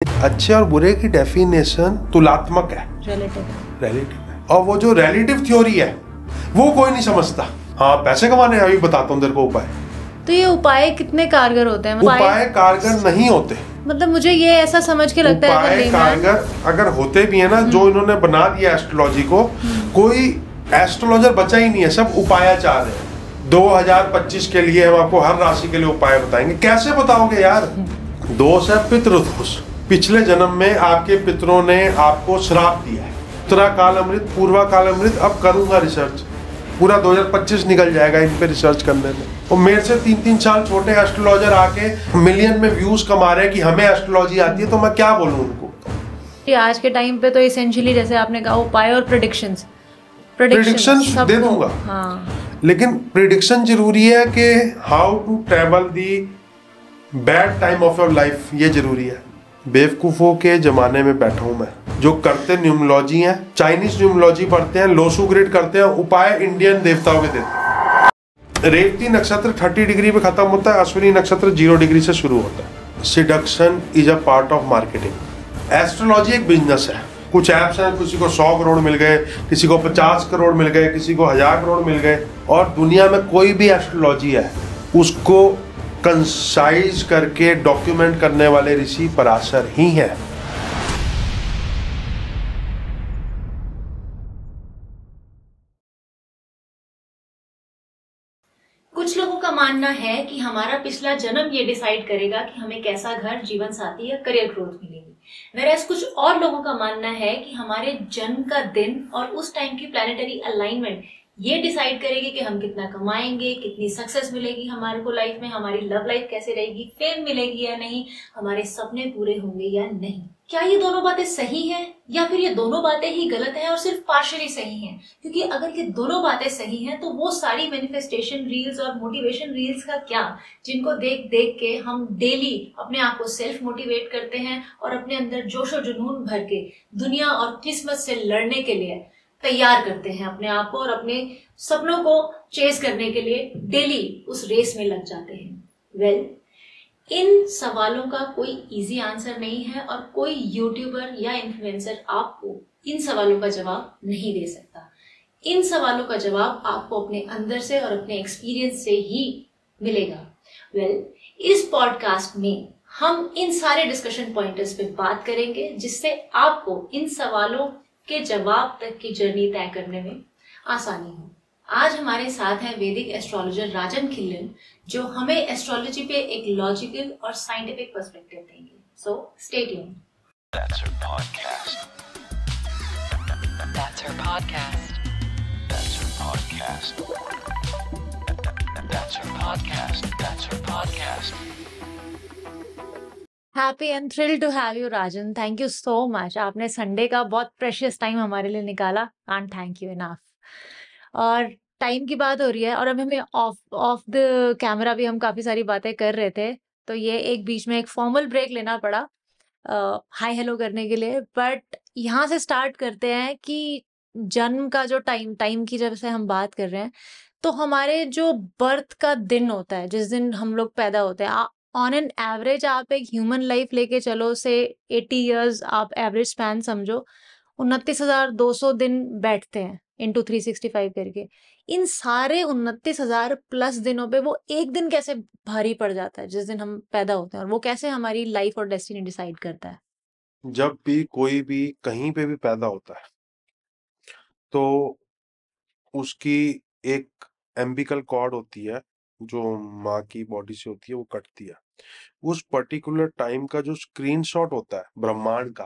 अच्छे और बुरे की डेफिनेशन तुलनात्मक है, रिलेटिव है। और वो जो रिलेटिव थ्योरी है वो कोई नहीं समझता। हाँ, पैसे कमाने अभी बताता हूँ तेरे को उपाय। तो ये उपाय कितने कारगर होते हैं? उपाय कारगर नहीं होते। मतलब मुझे ये ऐसा समझ के लगता है उपाय कारगर अगर होते भी है ना, जो इन्होंने बना दिया एस्ट्रोलॉजी को, कोई एस्ट्रोलॉजर बचा ही नहीं है, सब उपायाचार है। 2025 के लिए हम आपको हर राशि के लिए उपाय बताएंगे। कैसे बताओगे यार? दोष है पितृदोष। पिछले जन्म में आपके पितरों ने आपको श्राप दिया है। उत्तरा काल अमृत, पूर्वा काल अमृत। अब करूंगा रिसर्च, पूरा 2025 निकल जाएगा इन पे रिसर्च करने में। और मेरे से 3-3 साल छोटे एस्ट्रोलॉजर आके मिलियन में व्यूज कमा रहे हैं कि हमें एस्ट्रोलॉजी आती है, तो मैं क्या बोलूं उनको? आज के टाइम पे तो इसेंशियली जैसे आपने कहा उपाय और प्रेडिक्शंस दे दूंगा। हाँ। लेकिन प्रिडिक्शन जरूरी है कि how to travel the bad time of your life, ये जरूरी है। बेवकूफों के जमाने में बैठा हूं मैं। जो करते न्यूमरोलॉजी हैं, चाइनीज न्यूमरोलॉजी पढ़ते हैं, लोसू ग्रिड करते हैं, उपाय इंडियन देवताओं के देते हैं। रेवती नक्षत्र 30 डिग्री पे खत्म होता है, अश्विनी नक्षत्र 0 डिग्री से शुरू होता है। Seduction is a part of marketing. Astrology एक बिजनेस है। कुछ ऐप्स हैं, किसी को 100 करोड़ मिल गए, किसी को 50 करोड़ मिल गए, किसी को 1000 करोड़ मिल गए। और दुनिया में कोई भी एस्ट्रोलॉजी है उसको कंसाइज करके डॉक्यूमेंट करने वाले ऋषि पराशर ही हैं। कुछ लोगों का मानना है कि हमारा पिछला जन्म ये डिसाइड करेगा कि हमें कैसा घर, जीवन साथी या करियर ग्रोथ मिलेगी। वेरएज़ कुछ और लोगों का मानना है कि हमारे जन्म का दिन और उस टाइम की प्लैनेटरी अलाइनमेंट ये डिसाइड करेगी कि हम कितना कमाएंगे, कितनी सक्सेस मिलेगी हमारे को लाइफ में, हमारी लव लाइफ कैसे रहेगी, फेम मिलेगी या नहीं, हमारे सपने पूरे होंगे या नहीं। क्या ये दोनों बातें सही हैं या फिर ये दोनों बातें ही गलत हैं और सिर्फ पार्शियली सही हैं? क्योंकि अगर ये दोनों बातें सही हैं तो वो सारी मैनिफेस्टेशन रील्स और मोटिवेशन रील्स का क्या, जिनको देख देख के हम डेली अपने आप को सेल्फ मोटिवेट करते हैं और अपने अंदर जोशो जुनून भर के दुनिया और किस्मत से लड़ने के लिए तैयार करते हैं अपने आप को और अपने सपनों को चेस करने के लिए डेली उस रेस में लग जाते हैं। इन सवालों का कोई इजी आंसर नहीं है और कोई यूट्यूबर या इन्फ्लुएंसर आपको इन सवालों का जवाब नहीं दे सकता। इन सवालों का जवाब आपको अपने अंदर से और अपने एक्सपीरियंस से ही मिलेगा। इस पॉडकास्ट में हम इन सारे डिस्कशन पॉइंटर्स पे बात करेंगे जिससे आपको इन सवालों के जवाब तक की जर्नी तय करने में आसानी हो। आज हमारे साथ है वैदिक एस्ट्रोलॉजर राजन खिल्लन, जो हमें एस्ट्रोलॉजी पे एक लॉजिकल और साइंटिफिक पर्सपेक्टिव देंगे। So stay tuned. That's her podcast. That's her podcast. That's her podcast. That's her podcast. That's her podcast. Happy and thrilled to have you Rajan. Thank you so much. आपने Sunday का बहुत precious time हमारे लिए निकाला। Can't thank you enough. और time की बात हो रही है और अभी हमें ऑफ द कैमरा भी हम काफी सारी बातें कर रहे थे, तो ये एक बीच में एक फॉर्मल ब्रेक लेना पड़ा हाय हेलो करने के लिए। बट यहाँ से स्टार्ट करते हैं कि जन्म का जो टाइम की जब से हम बात कर रहे हैं, तो हमारे जो बर्थ का दिन होता है, जिस दिन हम लोग पैदा होते हैं, ऑन एन एवरेज आप एक ह्यूमन लाइफ लेके चलो से 80 इयर्स आप एवरेज स्पैन समझो, 29,200 दिन बैठते हैं इंटू 365 करके। इन सारे 29,000 प्लस दिनों पे वो एक दिन कैसे भारी पड़ जाता है जिस दिन हम पैदा होते हैं, और वो कैसे हमारी लाइफ और डेस्टिनी डिसाइड करता है? जब भी कोई भी कहीं पे भी पैदा होता है तो उसकी एक एम्बिकल कॉर्ड होती है जो माँ की बॉडी से होती है, वो कटती है। उस पर्टिकुलर टाइम का जो स्क्रीनशॉट होता है ब्रह्मांड का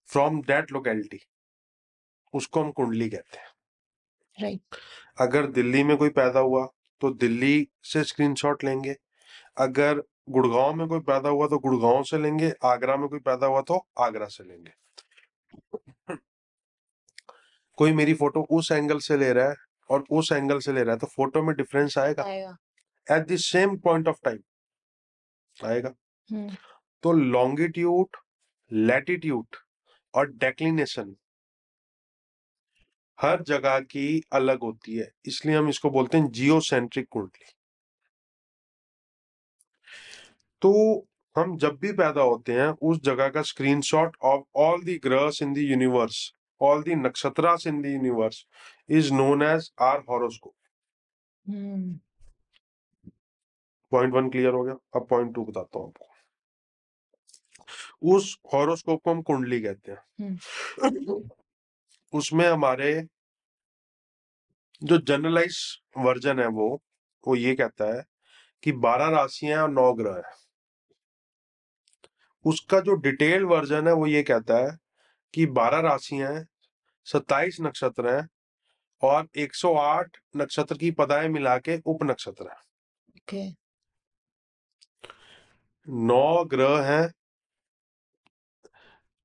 फ्रॉम दैट लोकेलिटी, उसको हम कुंडली कहते हैं। राइट। अगर दिल्ली में कोई पैदा हुआ तो दिल्ली से स्क्रीनशॉट लेंगे, अगर गुड़गांव में कोई पैदा हुआ तो गुड़गांव से लेंगे, आगरा में कोई पैदा हुआ तो आगरा से लेंगे। कोई मेरी फोटो उस एंगल से ले रहा है और उस एंगल से ले रहा है तो फोटो में डिफरेंस आएगा, at the same point of time आएगा। तो लॉन्गिट्यूड, लैटिट्यूड और डेक्लिनेशन हर जगह की अलग होती है, इसलिए हम इसको बोलते हैं जियोसेंट्रिक कुंडली। तो हम जब भी पैदा होते हैं उस जगह का स्क्रीनशॉट ऑफ ऑल द ग्रहs in the universe, all the नक्षत्रास in the universe is known as our horoscope. Hmm point 1 clear हो गया। अब पॉइंट 2 बताता हूँ आपको। उस हॉरोस्कोप को हम कुंडली कहते हैं। उसमें हमारे जो जनरलाइज वर्जन है वो ये कहता है कि 12 राशियां और 9 ग्रह हैं। उसका जो डिटेल वर्जन है वो ये कहता है कि 12 राशियां हैं, 27 नक्षत्र हैं और 108 नक्षत्र की पदाएं मिला के उप नक्षत्र हैं। ओके 9 ग्रह हैं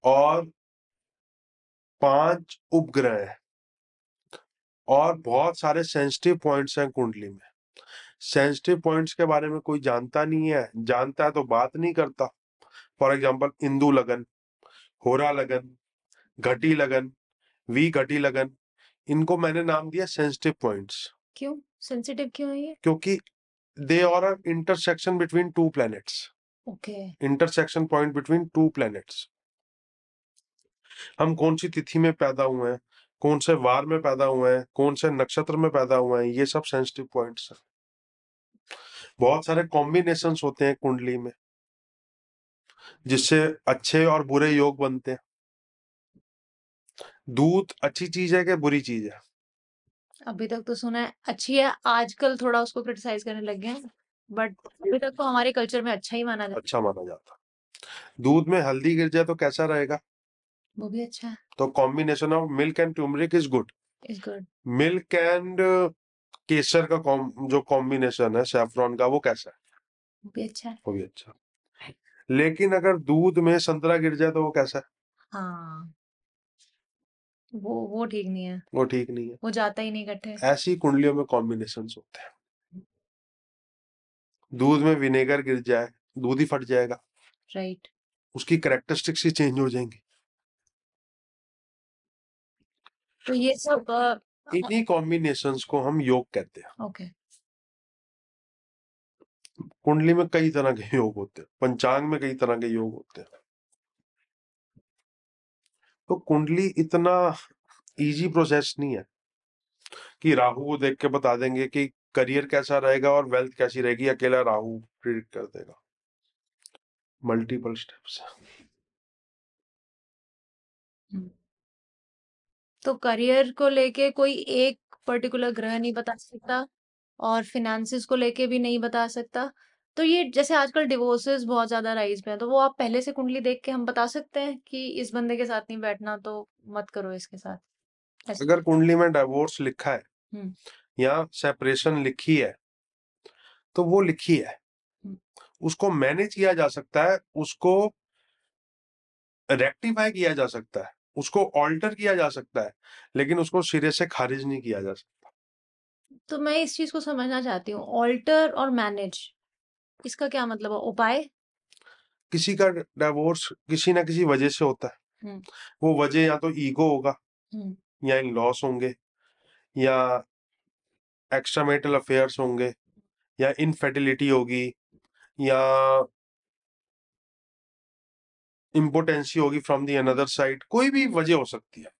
और 5 उपग्रह हैं और बहुत सारे सेंसिटिव पॉइंट्स हैं कुंडली में। सेंसिटिव पॉइंट्स के बारे में कोई जानता नहीं है, जानता है तो बात नहीं करता। फॉर एग्जाम्पल इंदु लगन, होरा लगन, घटी लगन, वी घटी लगन, इनको मैंने नाम दिया सेंसिटिव पॉइंट्स, क्यों सेंसिटिव क्यों है ये? क्योंकि they are a intersection between two planets, okay intersection point between two planets. हम कौन सी तिथि में पैदा हुए हैं, कौन से वार में पैदा हुए हैं, कौन से नक्षत्र में पैदा हुए हैं, ये सब सेंसिटिव पॉइंट्स हैं। बहुत सारे कॉम्बिनेशंस होते हैं कुंडली में जिससे अच्छे और बुरे योग बनते हैं। दूध अच्छी चीज है कि बुरी चीज है? अभी तक तो सुना है अच्छी है, आजकल थोड़ा उसको क्रिटिसाइज करने लग गए हैं, बट अभी तक तो हमारे कल्चर में अच्छा ही माना जाता अच्छा माना जाता। दूध में हल्दी गिर जाए तो कैसा रहेगा? है, वो भी अच्छा है। तो combination of milk and turmeric is good. Is good. Milk and केसर का जो कॉम्बिनेशन है सैफरॉन का, वो कैसा है? वो भी अच्छा है। वो भी अच्छा। लेकिन अगर दूध में संतरा गिर जाए तो वो कैसा है? हाँ वो ठीक नहीं है, वो ठीक नहीं है। वो जाता ही नहीं इकट्ठे। ऐसी कुंडलियों में कॉम्बिनेशन होते हैं। दूध में विनेगर गिर जाए, दूध ही फट जाएगा, राइट। उसकी कैरेक्टरिस्टिक्स ही चेंज हो जाएंगी। तो ये सब इन्हीं कॉम्बिनेशंस को हम योग कहते हैं। ओके कुंडली में कई तरह के योग होते हैं, पंचांग में कई तरह के योग होते हैं। तो कुंडली इतना इजी प्रोसेस नहीं है कि राहु को देख के बता देंगे कि करियर कैसा रहेगा और वेल्थ कैसी रहेगी, अकेला राहु प्रिडिक्ट कर देगा। Multiple steps. तो करियर को लेके कोई एक पर्टिकुलर ग्रह नहीं बता सकता और फिनेंसेस को लेके भी नहीं बता सकता। तो ये जैसे आजकल डिवोर्सेस बहुत ज्यादा राइज पे है, तो वो आप पहले से कुंडली देख के हम बता सकते हैं कि इस बंदे के साथ नहीं बैठना तो मत करो इसके साथ, ऐसे? अगर कुंडली में डाइवोर्स लिखा है हम्म या सेपरेशन लिखी है तो वो लिखी है, हम्म, उसको मैनेज किया जा सकता है, उसको रेक्टिफाई किया जा सकता है, उसको ऑल्टर किया जा सकता है, लेकिन उसको सिरे से खारिज नहीं किया जा सकता। तो मैं इस चीज को समझना चाहती हूँ, ऑल्टर और मैनेज, इसका क्या मतलब है? उपाय? किसी का डाइवोर्स किसी ना किसी वजह से होता है। हम्म वो वजह या तो ईगो होगा, हम्म या इन लॉस होंगे, या एक्स्ट्रामैरिटल अफेयर्स होंगे, या इनफर्टिलिटी होगी, या इम्पोर्टेंसी होगी फ्रॉम दी अनदर साइड। कोई भी वजह हो सकती है।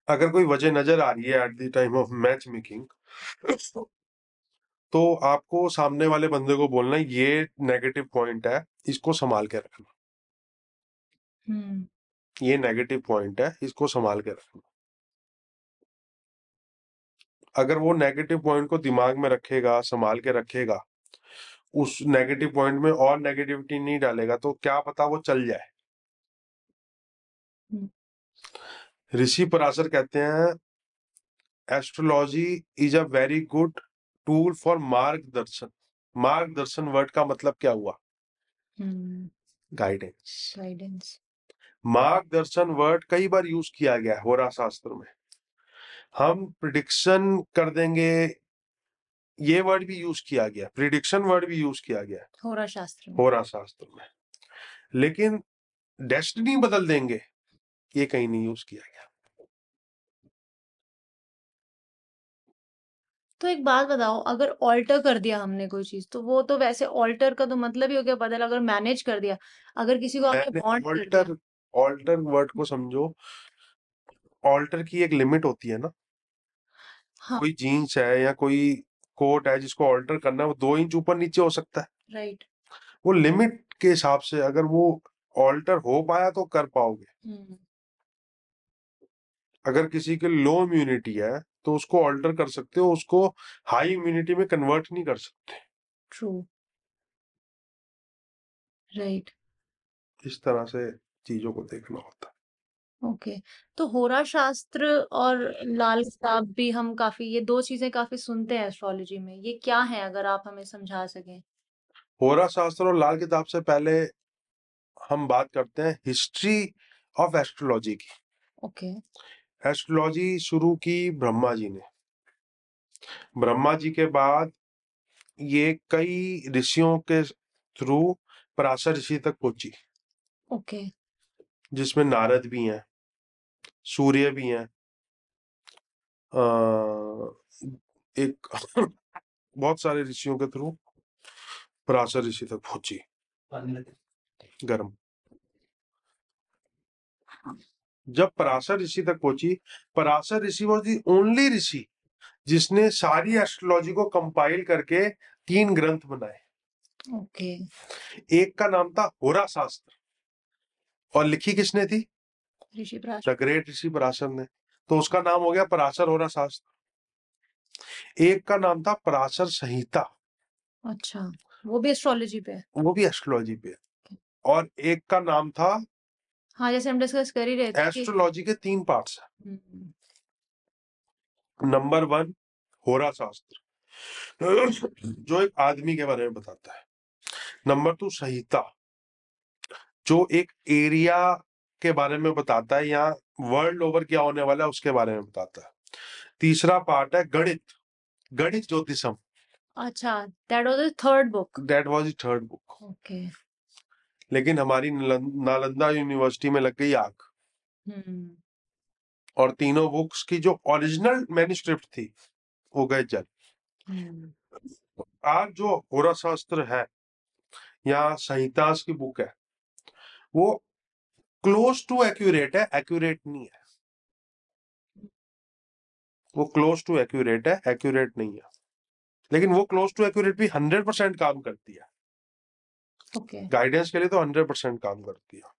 अगर कोई वजह नजर आ रही है at the time of match making, तो आपको सामने वाले बंदे को बोलना है ये नेगेटिव पॉइंट है, इसको संभाल के रखना। हम्म ये नेगेटिव पॉइंट है, इसको संभाल के रखना। अगर वो नेगेटिव पॉइंट को दिमाग में रखेगा, संभाल के रखेगा, उस नेगेटिव पॉइंट में और नेगेटिविटी नहीं डालेगा, तो क्या पता वो चल जाए। हम्म, ऋषि पराशर कहते हैं astrology is a very good tool for मार्गदर्शन। मार्गदर्शन वर्ड का मतलब क्या हुआ? गाइडेंस। गाइडेंस। मार्गदर्शन वर्ड कई बार यूज किया गया है होरा शास्त्र में। हम प्रिडिक्शन कर देंगे, ये वर्ड भी यूज किया गया, प्रिडिक्शन वर्ड भी यूज किया गया होरा शास्त्र में। होरा शास्त्र में, लेकिन डेस्टिनी बदल देंगे ये कहीं नहीं यूज किया गया। तो एक बात बताओ, अगर ऑल्टर कर दिया हमने कोई चीज, तो वो तो वैसे ऑल्टर का तो मतलब ही हो गया बदल। अगर मैनेज कर दिया, अगर किसी को हमने मैंने बॉन्ड कर दिया। ऑल्टर ऑल्टर वर्ड को समझो, ऑल्टर की एक लिमिट होती है ना। हाँ, कोई जीन्स है या कोई कोट है जिसको ऑल्टर करना है, वो 2 इंच ऊपर नीचे हो सकता है। राइट। वो लिमिट के हिसाब से अगर वो ऑल्टर हो पाया तो कर पाओगे। हम्म। अगर किसी के लो इम्यूनिटी है तो उसको ऑल्टर कर सकते हो, उसको हाई इम्यूनिटी में कन्वर्ट नहीं कर सकते। ट्रू। राइट। इस तरह से चीजों को देखना होता है। ओके। तो होरा शास्त्र और लाल किताब भी हम काफी, ये दो चीजें काफी सुनते हैं एस्ट्रोलॉजी में। ये क्या है, अगर आप हमें समझा सकें? होरा शास्त्र और लाल किताब से पहले हम बात करते हैं हिस्ट्री ऑफ एस्ट्रोलॉजी की। ओके। एस्ट्रोलॉजी शुरू की ब्रह्मा जी ने। ब्रह्मा जी के बाद ये कई ऋषियों के थ्रू पराशर ऋषि तक पहुंची, ओके। जिसमें नारद भी हैं, सूर्य भी हैं, एक बहुत सारे ऋषियों के थ्रू पराशर ऋषि तक पहुंची। गर्म। जब पराशर ऋषि तक पहुंची, पराशर ऋषि वॉज दी ओनली ऋषि जिसने सारी एस्ट्रोलॉजी को कंपाइल करके 3 ग्रंथ बनाए। ओके। एक का नाम था होरा शास्त्र, और लिखी किसने थी? ऋषि द प्राश। ग्रेट ऋषि पराशर ने। तो उसका नाम हो गया पराशर होरा शास्त्र। एक का नाम था पराशर संहिता, अच्छा, वो भी एस्ट्रोलॉजी पे है। वो भी एस्ट्रोलॉजी पे है। और एक का नाम था, हाँ, जैसे हम डिस्कस कर ही रहे थे कि एस्ट्रोलॉजी के 3 पार्ट्स हम्म, है। नंबर 1 होरा शास्त्र, जो एक आदमी के बारे में बताता है। नंबर 2 संहिता, जो एक एरिया के बारे में बताता है, या वर्ल्ड ओवर क्या होने वाला है उसके बारे में बताता है। तीसरा पार्ट है गणित, गणित ज्योतिषम। अच्छा, that was the third book. That was the third book. Okay. लेकिन हमारी नालंदा यूनिवर्सिटी में लग गई आग, हम्म। और तीनों बुक्स की जो ओरिजिनल मैन्युस्क्रिप्ट थी वो गए जल। हम्म। आज जो होरा शास्त्र है या संहितास की बुक है, वो क्लोज टू एक्यूरेट है, एक्यूरेट नहीं है। वो क्लोज टू एक्यूरेट है, एक्यूरेट नहीं है। लेकिन वो क्लोज टू एक्यूरेट भी 100% काम करती है। ओके। गाइडेंस के लिए तो 100% काम करती है।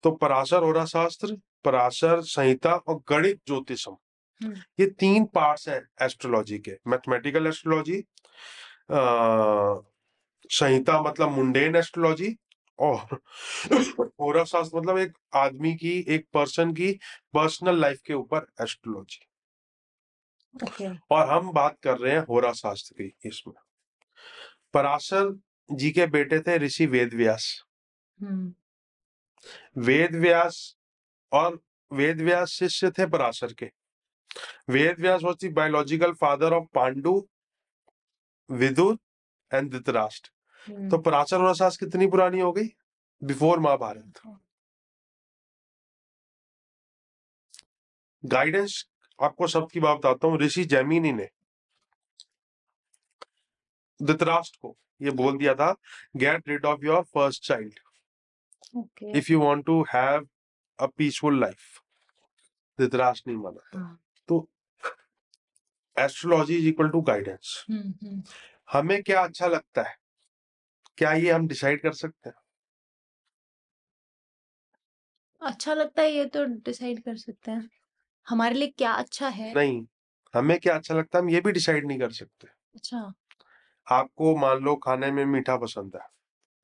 तो पराशर होरा शास्त्र, पराशर संहिता और गणित ज्योतिषम, हम्म। ये 3 पार्ट्स है एस्ट्रोलॉजी के। मैथमेटिकल एस्ट्रोलॉजी, संहिता मतलब मुंडेन एस्ट्रोलॉजी, और होरा शास्त्र मतलब एक आदमी की, एक पर्सन की पर्सनल लाइफ के ऊपर एस्ट्रोलॉजी। ओके। और हम बात कर रहे हैं होरा शास्त्र की। इसमें पराशर जी के बेटे थे ऋषि वेद व्यास। हम्म। वेद व्यास और वेद व्यास शिष्य थे पराशर के। Ved Vyas was the biological father of Pandu, Vidur and Dhritarashtra. तो पराशर होरा शास्त्र कितनी पुरानी हो गई? बिफोर महाभारत। गाइडेंस आपको शब्द की बात बताता हूँ। ऋषि जैमिनी ने धृतराष्ट्र को ये बोल दिया था, get rid of your first child okay. If you want to have a peaceful life. Dhritarashtra नहीं माना था। हाँ। तो astrology is equal to guidance. Hmm. हमें क्या अच्छा लगता है, क्या ये हम डिसाइड कर सकते हैं? अच्छा लगता है, ये तो डिसाइड कर सकते हैं हमारे लिए क्या अच्छा है। नहीं, हमें क्या अच्छा लगता है हम ये भी डिसाइड नहीं कर सकते। अच्छा। आपको मान लो खाने में मीठा पसंद है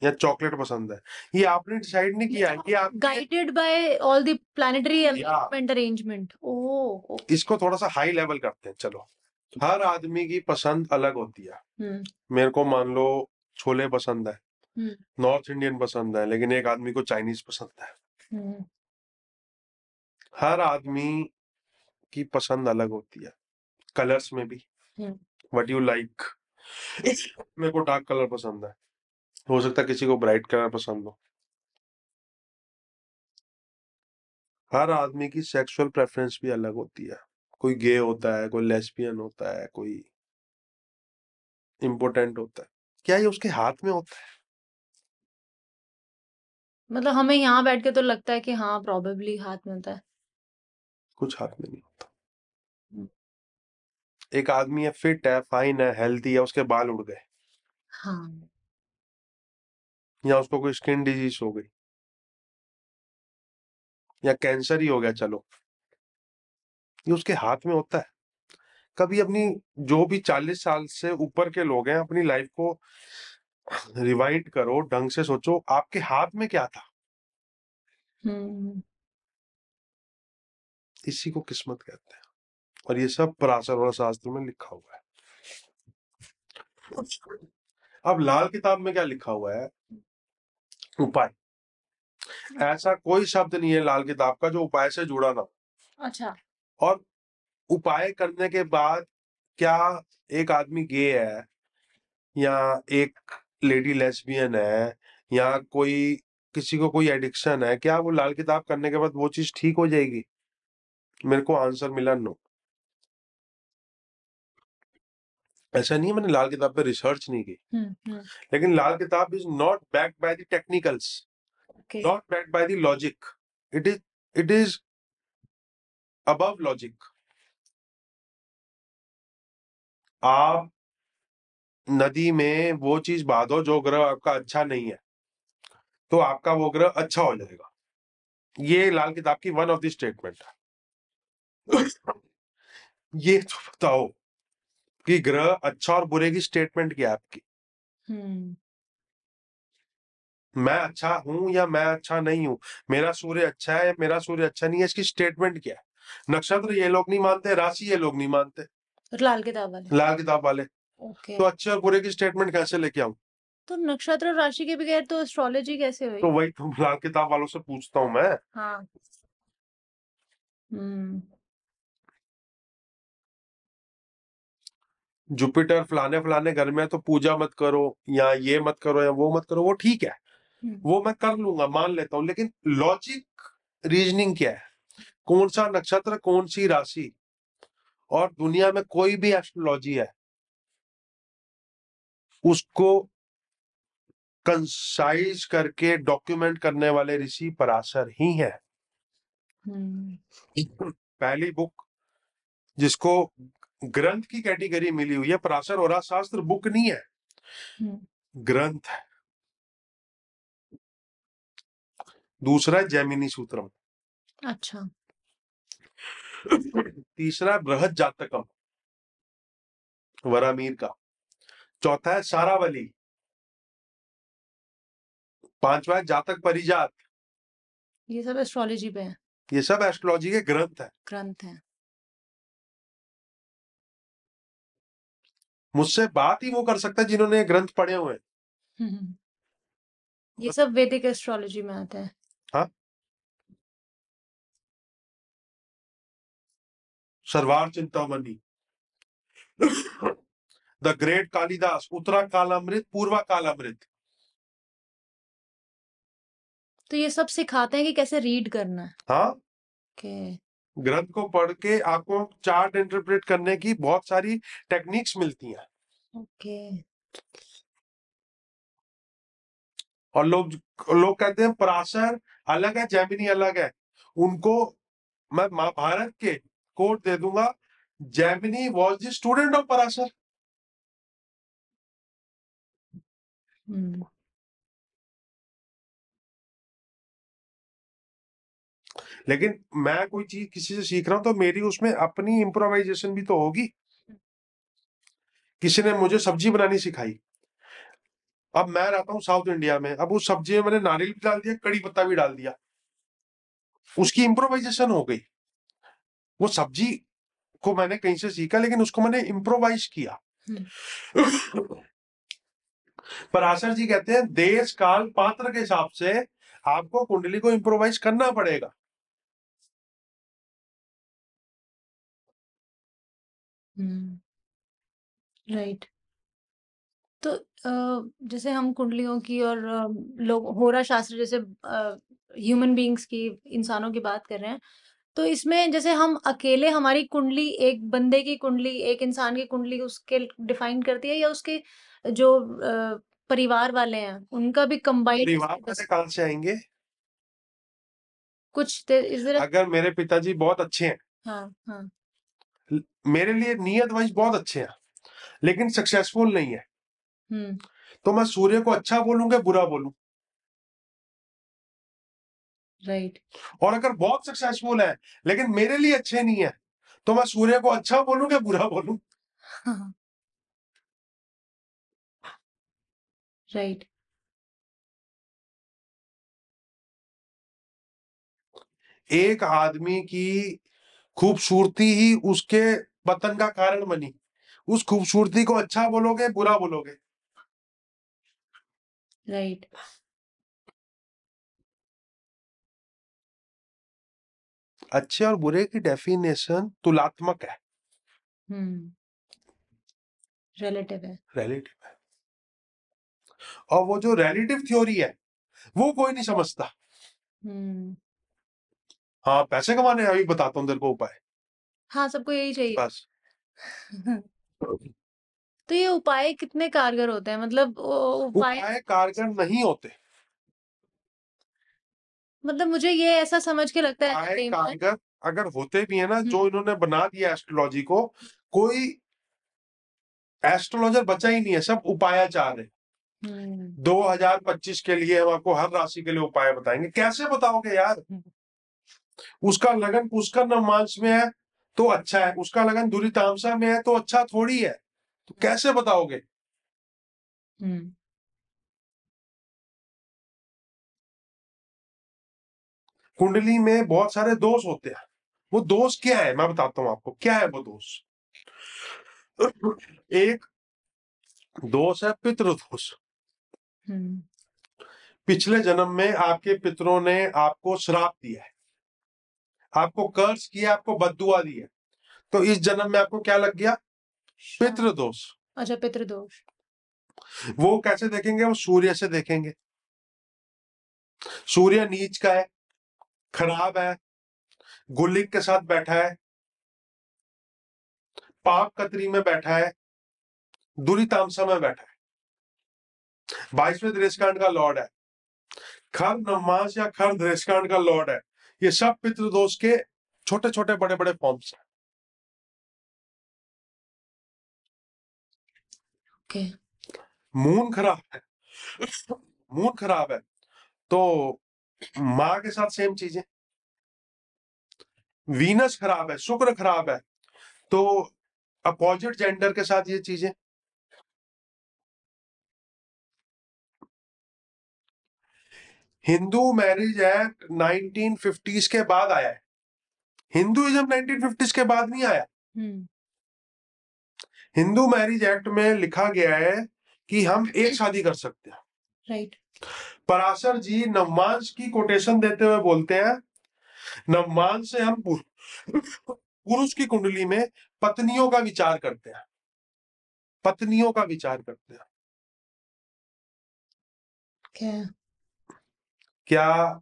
या चॉकलेट पसंद है, ये आपने डिसाइड नहीं किया है, ये आप guided by all the planetary या अलाइनमेंट अरेंजमेंट। ओह, ओके। इसको थोड़ा सा हाई लेवल करते हैं। चलो, हर आदमी की पसंद अलग होती है। हम्म। मेरे को मान लो छोले पसंद है, हम्म। नॉर्थ इंडियन पसंद है, लेकिन एक आदमी को चाइनीज पसंद है। हम्म। हर आदमी की पसंद अलग होती है। कलर्स में भी, हम्म। What you like. मेरे को डार्क कलर पसंद है, हो सकता है किसी को ब्राइट कलर पसंद हो। हर आदमी की सेक्सुअल प्रेफरेंस भी अलग होती है। कोई गे होता है, कोई लेस्बियन होता है, कोई इम्पोर्टेंट होता है, क्या ये उसके हाथ में होता है? मतलब हमें यहाँ बैठ के तो लगता है कि हाँ प्रोबेबली हाथ में होता है। कुछ हाथ में नहीं होता। हम्म, एक आदमी है, फिट है, फाइन है, हेल्थी है, उसके बाल उड़ गए, हाँ या उसको कोई स्किन डिजीज हो गई, या कैंसर ही हो गया, चलो, ये उसके हाथ में होता है? कभी अपनी, जो भी 40 साल से ऊपर के लोग हैं, अपनी लाइफ को रिवाइंड करो, ढंग से सोचो, आपके हाथ में क्या था? हम्म इसी को किस्मत कहते हैं, और ये सब पराशर वाला शास्त्र में लिखा हुआ है। अब लाल किताब में क्या लिखा हुआ है? उपाय। ऐसा कोई शब्द नहीं है लाल किताब का जो उपाय से जुड़ा ना हो। अच्छा और उपाय करने के बाद, क्या एक आदमी गे है, या एक लेडी लेस्बियन है, या कोई, किसी को कोई एडिक्शन है, क्या वो लाल किताब करने के बाद वो चीज ठीक हो जाएगी? मेरे को आंसर मिला नो। ऐसा नहीं है मैंने लाल किताब पे रिसर्च नहीं की, लेकिन लाल किताब is not backed by the technicals, okay not backed by the logic, it is above logic. आप नदी में वो चीज बहा दो जो ग्रह आपका अच्छा नहीं है, तो आपका वो ग्रह अच्छा हो जाएगा। ये लाल किताब की वन ऑफ द स्टेटमेंट है। ये तो बताओ कि ग्रह अच्छा और बुरे की स्टेटमेंट क्या है आपकी? हम्म मैं अच्छा हूं या मैं अच्छा नहीं हूं, मेरा सूर्य अच्छा है या मेरा सूर्य अच्छा नहीं है, इसकी स्टेटमेंट क्या है? नक्षत्र ये लोग नहीं मानते, राशि ये लोग नहीं मानते, लाल किताब वाले। लाल किताब वाले। ओके तो अच्छे और बुरे की स्टेटमेंट कैसे लेके आऊं? तो नक्षत्र और राशि के बगैर तो एस्ट्रोलॉजी कैसे हुई? तो वही तो लाल किताब वालों से पूछता हूं मैं। हाँ हम्म जुपिटर फलाने फलाने घर में है तो पूजा मत करो, या ये मत करो, या वो मत करो, वो ठीक है, हम्म वो मैं कर लूंगा, मान लेता हूं, लेकिन लॉजिक, रीजनिंग क्या है? कौन सा नक्षत्र, कौन सी राशि? और दुनिया में कोई भी एस्ट्रोलॉजी है, उसको कंसाइज करके डॉक्यूमेंट करने वाले ऋषि पराशर ही है। पहली बुक जिसको ग्रंथ की कैटेगरी मिली हुई है, पराशर और शास्त्र बुक नहीं है, हम्म ग्रंथ है। दूसरा है जैमिनी सूत्रम। अच्छा तीसरा है बृहद जातकम, वरामीर का। चौथा है सारावली। पांचवा है जातक परिजात। ये सब एस्ट्रोलॉजी पे है, ये सब एस्ट्रोलॉजी के ग्रंथ है। ग्रंथ है। मुझसे बात ही वो कर सकता है जिन्होंने ये ग्रंथ पढ़े हुए हैं। हम्म ये सब वैदिक एस्ट्रोलॉजी में आता है। हाँ, सर्वार चिंतामणि, द ग्रेट कालिदास, उत्तरा कालामृत, पूर्वा कालामृत। तो ये सब सिखाते हैं कि कैसे रीड करना है। हाँ, ओके ग्रंथ को पढ़ के आपको चार्ट इंटरप्रेट करने की बहुत सारी टेक्निक्स मिलती हैं। ओके और लोग लोग कहते हैं पराशर अलग है, जैमिनी अलग है। उनको मैं महाभारत के कोट दे दूंगा, Jaimini was the student of Parashar. Hmm लेकिन मैं कोई चीज किसी से सीख रहा हूं तो मेरी उसमें अपनी इम्प्रोवाइजेशन भी तो होगी। किसी ने मुझे सब्जी बनानी सिखाई, अब मैं रहता हूँ साउथ इंडिया में, अब उस सब्जी में मैंने नारियल भी डाल दिया, कड़ी पत्ता भी डाल दिया, उसकी इम्प्रोवाइजेशन हो गई। वो सब्जी को मैंने कहीं से सीखा, लेकिन उसको मैंने इम्प्रोवाइज किया। पराशर जी कहते हैं देश काल पात्र के हिसाब से आपको कुंडली को इम्प्रोवाइज करना पड़ेगा। राइट तो जैसे हम कुंडलियों की और लोग होरा शास्त्र जैसे ह्यूमन बीइंग्स की, इंसानों की बात कर रहे हैं, तो इसमें जैसे हम अकेले हमारी कुंडली, एक बंदे की कुंडली, एक इंसान की कुंडली उसके डिफाइन करती है, या उसके जो परिवार वाले हैं उनका भी कंबाइंड परिवार वाले कहाँ से आएंगे? कुछ इज देयर? अगर मेरे पिताजी बहुत अच्छे हैं, हाँ हाँ। मेरे लिए नियत वाइज बहुत अच्छे हैं, लेकिन सक्सेसफुल नहीं है, हम्म। तो मैं सूर्य को अच्छा बोलूंगा बुरा बोलूं? राइट। और अगर बहुत सक्सेसफुल है लेकिन मेरे लिए अच्छे नहीं है, तो मैं सूर्य को अच्छा बोलूंगा बुरा बोलूं? हाँ। राइट। एक आदमी की खूबसूरती ही उसके पतन का कारण बनी। उस खूबसूरती को अच्छा बोलोगे बुरा बोलोगे? राइट। अच्छे और बुरे की डेफिनेशन तुलनात्मक है, हम्म। रिलेटिव है। रिलेटिव है। और वो जो रिलेटिव थ्योरी है वो कोई नहीं समझता। हम्म। हाँ, पैसे कमाने अभी बताता हूँ तेरे को उपाय, हाँ, सबको यही चाहिए। बस। तो ये उपाय कितने कारगर होते हैं, मतलब उपाय, उपाय कारगर नहीं होते। मतलब मुझे ये ऐसा समझ के लगता है उपाय कई बार। कारगर अगर होते भी है ना, जो हम्म। इन्होंने बना दिया एस्ट्रोलॉजी को, कोई एस्ट्रोलॉजर बचा ही नहीं है, सब उपायाचार है। हम्म। 2025 के लिए हम आपको हर राशि के लिए उपाय बताएंगे। कैसे बताओगे यार? उसका लगन पुष्कर नवमांश में है तो अच्छा है, उसका लगन धुरी तामसा में है तो अच्छा थोड़ी है, तो कैसे बताओगे? हम्म। कुंडली में बहुत सारे दोष होते हैं। वो दोष क्या है मैं बताता हूं आपको, क्या है वो दोष। एक दोष है पितृदोष। हम्म। पिछले जन्म में आपके पितरों ने आपको श्राप दिया है, आपको कर्ज किया, आपको बद्दुआ दी है, तो इस जन्म में आपको क्या लग गया? पितृदोष। अच्छा, पितृदोष। वो कैसे देखेंगे? वो सूर्य से देखेंगे। सूर्य नीच का है, खराब है, गुल्लिक के साथ बैठा है, पाप कतरी में बैठा है, दुरी तामसा में बैठा है, 22वें दृष्कांड का लॉर्ड है, खर नवमास या खर दृष्कांड का लॉर्ड है। ये सब पितृदोष के छोटे छोटे बड़े बड़े फॉर्म्स हैं। ओके। मून खराब है, मून खराब है तो माँ के साथ सेम चीजें। वीनस खराब है, शुक्र खराब है तो अपोजिट जेंडर के साथ ये चीजें। हिंदू मैरिज एक्ट 1950s के बाद आया है, हिंदुइज्म 1950s के बाद नहीं आया। हम्म। हिंदू मैरिज एक्ट में लिखा गया है कि हम एक शादी कर सकते हैं। राइट। पराशर जी नवमांश की कोटेशन देते हुए बोलते हैं, नवमांश से हम पुरुष की कुंडली में पत्नियों का विचार करते हैं, पत्नियों का विचार करते हैं। क्या? क्या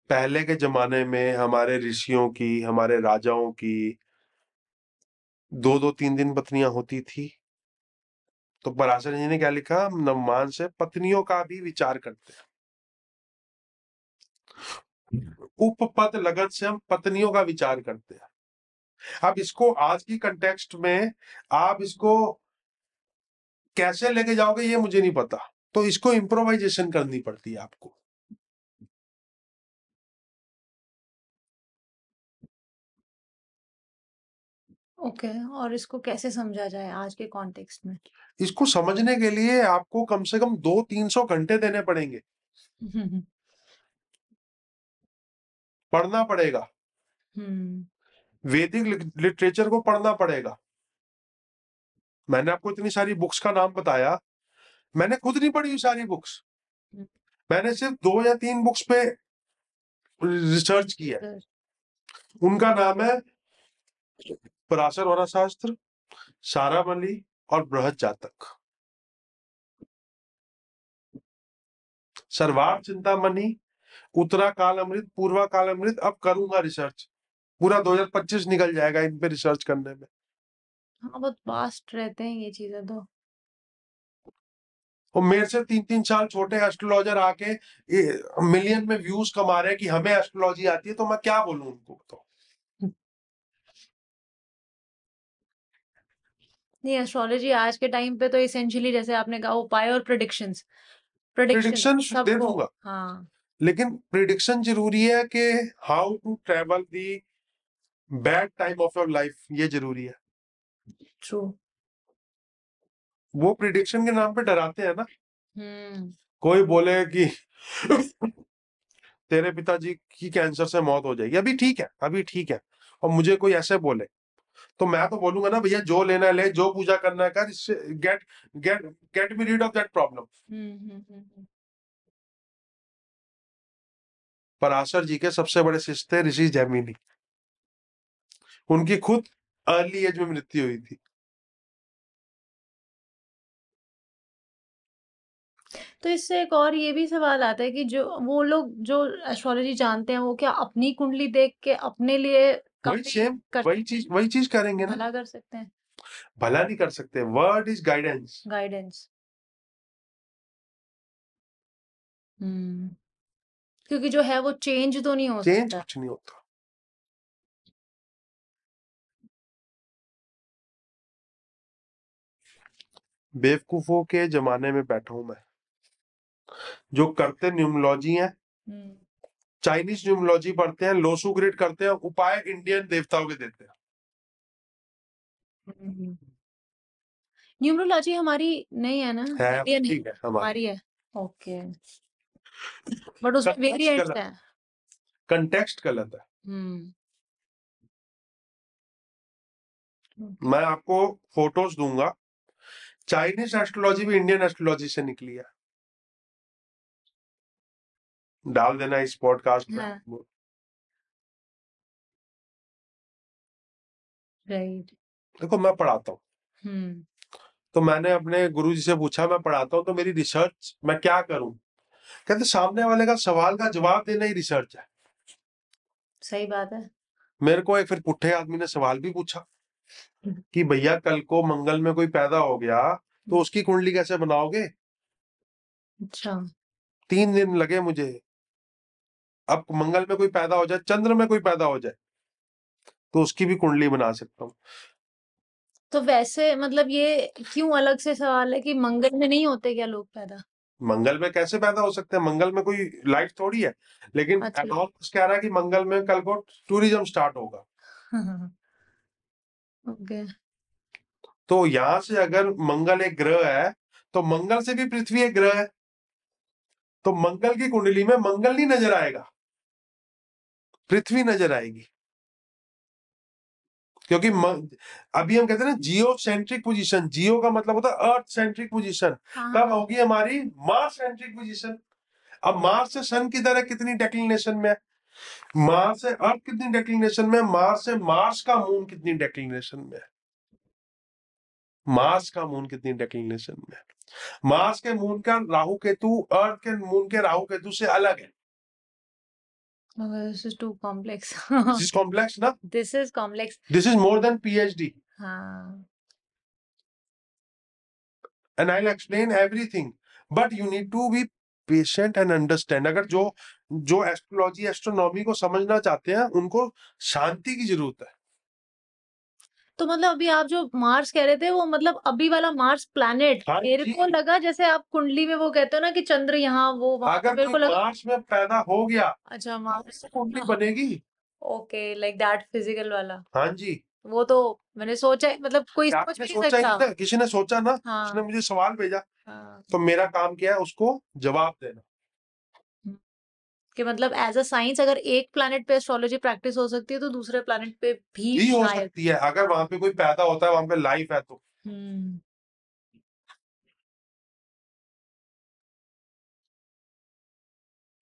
पहले के जमाने में हमारे ऋषियों की, हमारे राजाओं की 2-2 3 दिन पत्नियां होती थी? तो पराशर जी ने क्या लिखा? हम नवमान से पत्नियों का भी विचार करते हैं, उपपद लगन से हम पत्नियों का विचार करते हैं। अब इसको आज की कंटेक्स्ट में आप इसको कैसे लेके जाओगे ये मुझे नहीं पता, तो इसको इम्प्रोवाइजेशन करनी पड़ती है आपको। ओके, और इसको कैसे समझा जाए आज के कॉन्टेक्स्ट में? इसको समझने के लिए आपको कम से कम 200-300 घंटे देने पड़ेंगे, हम्म। पढ़ना पड़ेगा, वैदिक लिटरेचर को पढ़ना पड़ेगा। मैंने आपको इतनी सारी बुक्स का नाम बताया, मैंने खुद नहीं पढ़ी सारी बुक्स, मैंने सिर्फ 2 या 3 बुक्स पे रिसर्च किया है। उनका नाम है पराशर वरा शास्त्र, सारावली और बृहद जातक। सर्वार्थ चिंतामणि उत्तरा काल अमृत, पूर्वा काल अमृत, अब करूंगा रिसर्च। पूरा 2025 निकल जाएगा इन पे रिसर्च करने में। हाँ, बहुत वास्ट रहते हैं ये चीजें तो। और मेरे से 3-3 साल छोटे एस्ट्रोलॉजर आके मिलियन में व्यूज कमा रहे हैं कि हमें एस्ट्रोलॉजी आती है, तो मैं क्या बोलूं उनको? तो नहीं, एस्ट्रोलॉजी आज के टाइम पे तो इसेंशियली जैसे आपने कहा उपाय और प्रिडिक्शन प्रिडिक्शन दे सबको। दूंगा, हाँ, लेकिन प्रिडिक्शन जरूरी है कि how to travel the bad time of your life, ये जरूरी है। ट्रू। वो प्रिडिक्शन के नाम पे डराते हैं ना। हम्म। कोई बोले कि तेरे पिताजी की कैंसर से मौत हो जाएगी, अभी ठीक है, अभी ठीक है, और मुझे कोई ऐसे बोले तो मैं तो बोलूंगा ना, भैया जो लेना है ले, जो पूजा करना है कर, इससे get get get me rid of that problem. Parashar ji के सबसे बड़े शिष्य थे ऋषि जैमिनी, उनकी खुद अर्ली एज में मृत्यु हुई थी। तो इससे एक और ये भी सवाल आता है कि जो वो लोग जो एस्ट्रोलॉजी जानते हैं वो क्या अपनी कुंडली देख के अपने लिए वही काफी सेम कर वही चीज करेंगे ना। भला कर सकते हैं? भला नहीं कर सकते, वर्ड इज गाइडेंस। गाइडेंस। हम्म। क्योंकि जो है वो चेंज तो नहीं हो चेंज सकता। कुछ नहीं होता। बेवकूफों के जमाने में बैठा हूं मैं। जो करते न्यूमरोलॉजी है, हम्म। चाइनीज न्यूमरोलॉजी पढ़ते हैं, लोसू ग्रिड करते हैं, उपाय इंडियन देवताओं के देते हैं। न्यूमरोलॉजी हमारी नहीं है ना, है, इंडियन है, ठीक है, हमारी हमारी है। ओके, बट उसमें कंटेक्स्ट वेरिएंट्स गलत, हैं। कंटेक्स्ट गलत है। हम्म। मैं आपको फोटोज दूंगा, चाइनीज एस्ट्रोलॉजी भी इंडियन एस्ट्रोलॉजी से निकली है। डाल देना इस पॉडकास्ट में। हाँ, राइट। देखो मैं पढ़ाता हूँ, हम्म। तो मैंने अपने गुरुजी से पूछा, मैं पढ़ाता हूँ तो मेरी रिसर्च मैं क्या करूं? कहते सामने वाले का सवाल का जवाब देना ही रिसर्च है। सही बात है। मेरे को एक फिर पुट्ठे आदमी ने सवाल भी पूछा कि भैया कल को मंगल में कोई पैदा हो गया तो उसकी कुंडली कैसे बनाओगे? अच्छा। 3 दिन लगे मुझे। अब मंगल में कोई पैदा हो जाए, चंद्र में कोई पैदा हो जाए, तो उसकी भी कुंडली बना सकता हूँ। तो वैसे मतलब ये क्यों अलग से सवाल है कि मंगल में नहीं होते क्या लोग पैदा? मंगल में कैसे पैदा हो सकते हैं? मंगल में कोई लाइफ थोड़ी है। लेकिन अच्छा। एलॉन मस्क कह रहा है कि मंगल में कल को टूरिज्म स्टार्ट होगा। ओके। तो यहां से अगर मंगल एक ग्रह है, तो मंगल से भी पृथ्वी एक ग्रह है, तो मंगल की कुंडली में मंगल नहीं नजर आएगा, पृथ्वी नजर आएगी। क्योंकि अभी हम कहते हैं ना जियो सेंट्रिक पोजीशन, जियो का मतलब होता है अर्थ सेंट्रिक पोजीशन। कब होगी हमारी मार्स सेंट्रिक पोजीशन? अब मार्स से सन की तरह कितनी डेक्लिनेशन में है, मार्स से अर्थ कितनी डेक्लिनेशन में, मार्स से मार्स का मून कितनी डेक्लिनेशन में है, मार्स का मून कितनी डेक्लिनेशन में है। मार्स के मून का राहु केतु अर्थ के मून के राहु केतु से अलग है। This is too complex. This is complex ना, This is complex. This is more than PhD, हाँ। and I'll explain everything, but you need to be patient and understand। अगर जो एस्ट्रोलॉजी एस्ट्रोनॉमी को समझना चाहते हैं उनको शांति की जरूरत है। तो मतलब अभी आप जो मार्स कह रहे थे वो मतलब अभी वाला मार्स प्लैनेट, हाँ मेरे जी। को लगा जैसे आप कुंडली में वो कहते हो ना कि चंद्र यहाँ वो वहां, तो अगर मेरे को कोई लगा मार्स में पैदा हो गया अच्छा मार्स। कुंडली बनेगी। ओके, लाइक दैट फिजिकल वाला। हाँ जी। वो तो मैंने सोचा मतलब कोई समझ आपने भी नहीं सोचा ही सकता। नहीं ना, किसी ने सोचा ना, उसने हाँ। मुझे सवाल भेजा, हाँ। तो मेरा काम क्या है उसको जवाब देना। कि मतलब एज अ साइंस अगर एक प्लैनेट पे एस्ट्रोलॉजी प्रैक्टिस हो सकती है तो दूसरे प्लैनेट पे भी हो शायद। सकती है, अगर वहां पे कोई पैदा होता है, वहां पे लाइफ है तो। हम्म।